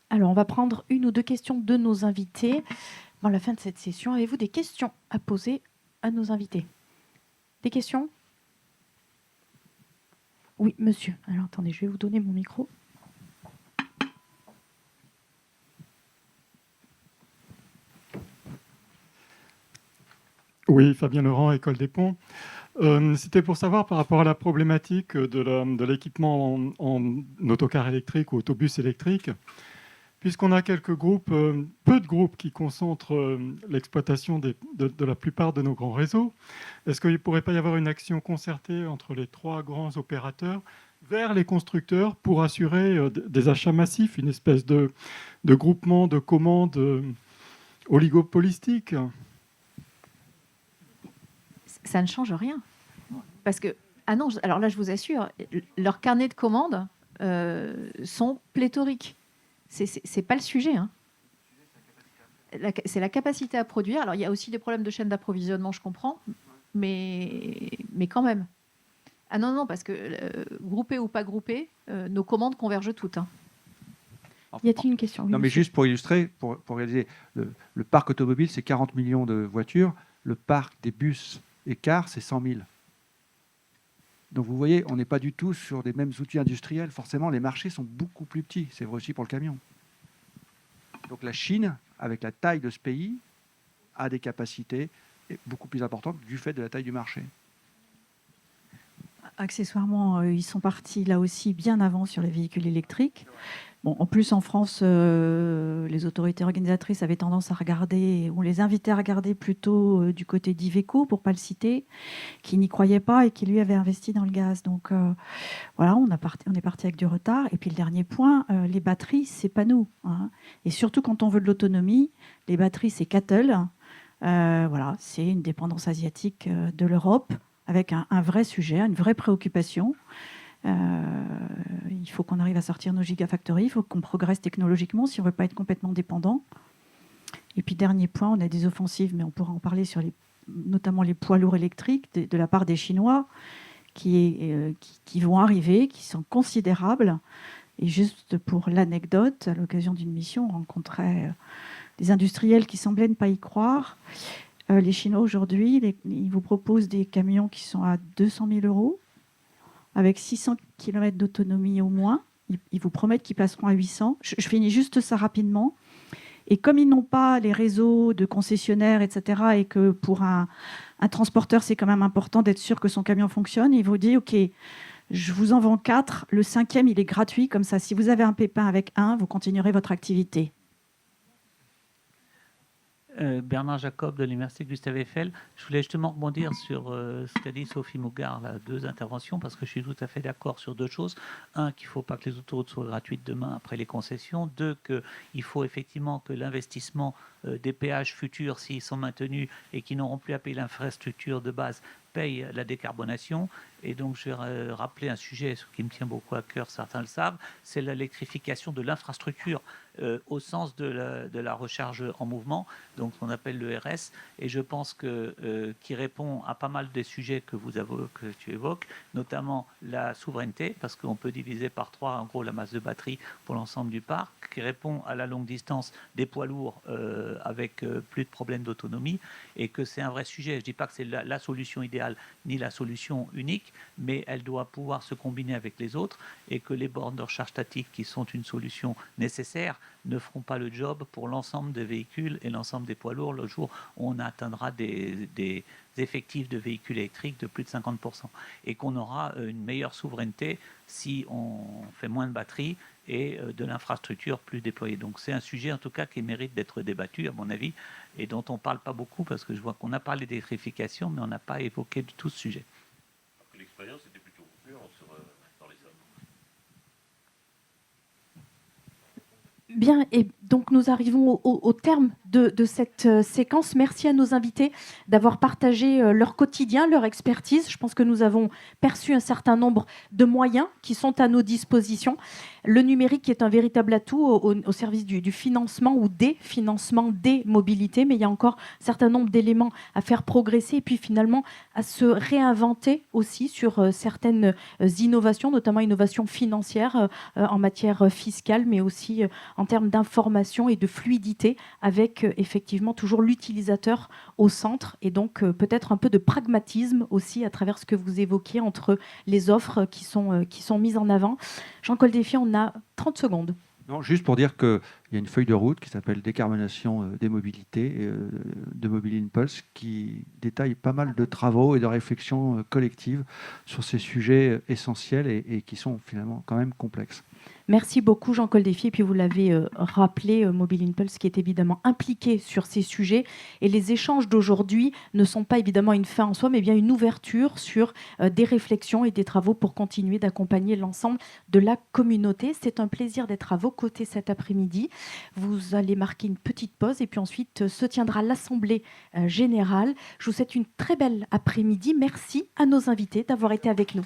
Alors, on va prendre 1 ou 2 questions de nos invités. Avant la fin de cette session, avez-vous des questions à poser à nos invités? Des questions? Oui, monsieur. Alors, attendez, je vais vous donner mon micro. Oui, Fabien Laurent, École des Ponts. C'était pour savoir par rapport à la problématique de l'équipement en autocar électrique ou autobus électrique. Puisqu'on a quelques groupes, peu de groupes qui concentrent l'exploitation de la plupart de nos grands réseaux, est-ce qu'il ne pourrait pas y avoir une action concertée entre les 3 grands opérateurs vers les constructeurs pour assurer des achats massifs, une espèce de groupement de commandes oligopolistique? Ça ne change rien. Parce que, ah non, alors là, je vous assure, leurs carnets de commandes sont pléthoriques. C'est pas le sujet. Hein. C'est la capacité à produire. Alors, il y a aussi des problèmes de chaîne d'approvisionnement, je comprends, mais quand même. Ah non, parce que groupé ou pas groupé, nos commandes convergent toutes. Hein. Y a-t-il une question? Oui, non, mais monsieur. juste pour illustrer, pour réaliser, le parc automobile, c'est 40 millions de voitures. Le parc des bus et cars, c'est 100 000. Donc vous voyez, on n'est pas du tout sur des mêmes outils industriels. Forcément, les marchés sont beaucoup plus petits. C'est vrai aussi pour le camion. Donc la Chine, avec la taille de ce pays, a des capacités beaucoup plus importantes du fait de la taille du marché. Accessoirement, ils sont partis là aussi bien avant sur les véhicules électriques. Bon, en plus, en France, les autorités organisatrices avaient tendance à regarder, on les invitait à regarder plutôt du côté d'Iveco, pour ne pas le citer, qui n'y croyait pas et qui, lui, avait investi dans le gaz. Donc, voilà, on est parti avec du retard. Et puis, le dernier point, les batteries, ce n'est pas nous. Hein. Et surtout, quand on veut de l'autonomie, les batteries, c'est Cattle. Voilà, c'est une dépendance asiatique de l'Europe, avec un vrai sujet, une vraie préoccupation. Il faut qu'on arrive à sortir nos gigafactories, il faut qu'on progresse technologiquement si on ne veut pas être complètement dépendant. Et puis, dernier point, on a des offensives, mais on pourra en parler sur notamment les poids lourds électriques de la part des Chinois qui vont arriver, qui sont considérables. Et juste pour l'anecdote, à l'occasion d'une mission, on rencontrait des industriels qui semblaient ne pas y croire. Les Chinois, aujourd'hui, ils vous proposent des camions qui sont à 200 000 €, avec 600 km d'autonomie au moins. Ils vous promettent qu'ils passeront à 800. Je finis juste ça rapidement. Et comme ils n'ont pas les réseaux de concessionnaires, etc., et que pour un transporteur, c'est quand même important d'être sûr que son camion fonctionne, ils vous disent, OK, je vous en vends 4, le 5e, il est gratuit, comme ça, si vous avez un pépin avec un, vous continuerez votre activité. Bernard Jacob de l'Université Gustave Eiffel. Je voulais justement rebondir sur ce qu'a dit Sophie Mougard, là, 2 interventions, parce que je suis tout à fait d'accord sur 2 choses. 1, qu'il ne faut pas que les autoroutes soient gratuites demain après les concessions. 2, qu'il faut effectivement que l'investissement des péages futurs, s'ils sont maintenus et qui n'auront plus à payer l'infrastructure de base, paye la décarbonation. Et donc, je vais rappeler un sujet qui me tient beaucoup à cœur, certains le savent, c'est l'électrification de l'infrastructure au sens de la recharge en mouvement, donc ce qu'on appelle le RS. Et je pense qui répond à pas mal des sujets que tu évoques, notamment la souveraineté, parce qu'on peut diviser par 3, en gros, la masse de batterie pour l'ensemble du parc, qui répond à la longue distance des poids lourds avec plus de problèmes d'autonomie, et que c'est un vrai sujet. Je ne dis pas que c'est la solution idéale ni la solution unique, mais elle doit pouvoir se combiner avec les autres, et que les bornes de recharge statique, qui sont une solution nécessaire, ne feront pas le job pour l'ensemble des véhicules et l'ensemble des poids lourds le jour où on atteindra des effectifs de véhicules électriques de plus de 50%, et qu'on aura une meilleure souveraineté si on fait moins de batteries et de l'infrastructure plus déployée. Donc c'est un sujet en tout cas qui mérite d'être débattu, à mon avis, et dont on ne parle pas beaucoup, parce que je vois qu'on a parlé d'électrification, mais on n'a pas évoqué du tout ce sujet. L'expérience était plutôt concluante dans les sommes. Bien, et donc nous arrivons au terme de cette séquence. Merci à nos invités d'avoir partagé leur quotidien, leur expertise. Je pense que nous avons perçu un certain nombre de moyens qui sont à nos dispositions. Le numérique est un véritable atout au service du financement ou des financements des mobilités, mais il y a encore un certain nombre d'éléments à faire progresser et puis finalement à se réinventer aussi sur certaines innovations, notamment innovations financières en matière fiscale, mais aussi en termes d'information et de fluidité, avec effectivement toujours l'utilisateur au centre, et donc peut-être un peu de pragmatisme aussi à travers ce que vous évoquiez entre les offres qui sont mises en avant. Jean-Col Défier, on a 30 secondes. Non, juste pour dire qu'il y a une feuille de route qui s'appelle Décarbonation des mobilités de Mobile Impulse, qui détaille pas mal de travaux et de réflexions collectives sur ces sujets essentiels et qui sont finalement quand même complexes. Merci beaucoup Jean-Col Défier. Et puis vous l'avez rappelé, Mobile Impulse qui est évidemment impliqué sur ces sujets. Et les échanges d'aujourd'hui ne sont pas évidemment une fin en soi, mais bien une ouverture sur des réflexions et des travaux pour continuer d'accompagner l'ensemble de la communauté. C'est un plaisir d'être à vos côtés cet après-midi. Vous allez marquer une petite pause et puis ensuite se tiendra l'Assemblée générale. Je vous souhaite une très belle après-midi. Merci à nos invités d'avoir été avec nous.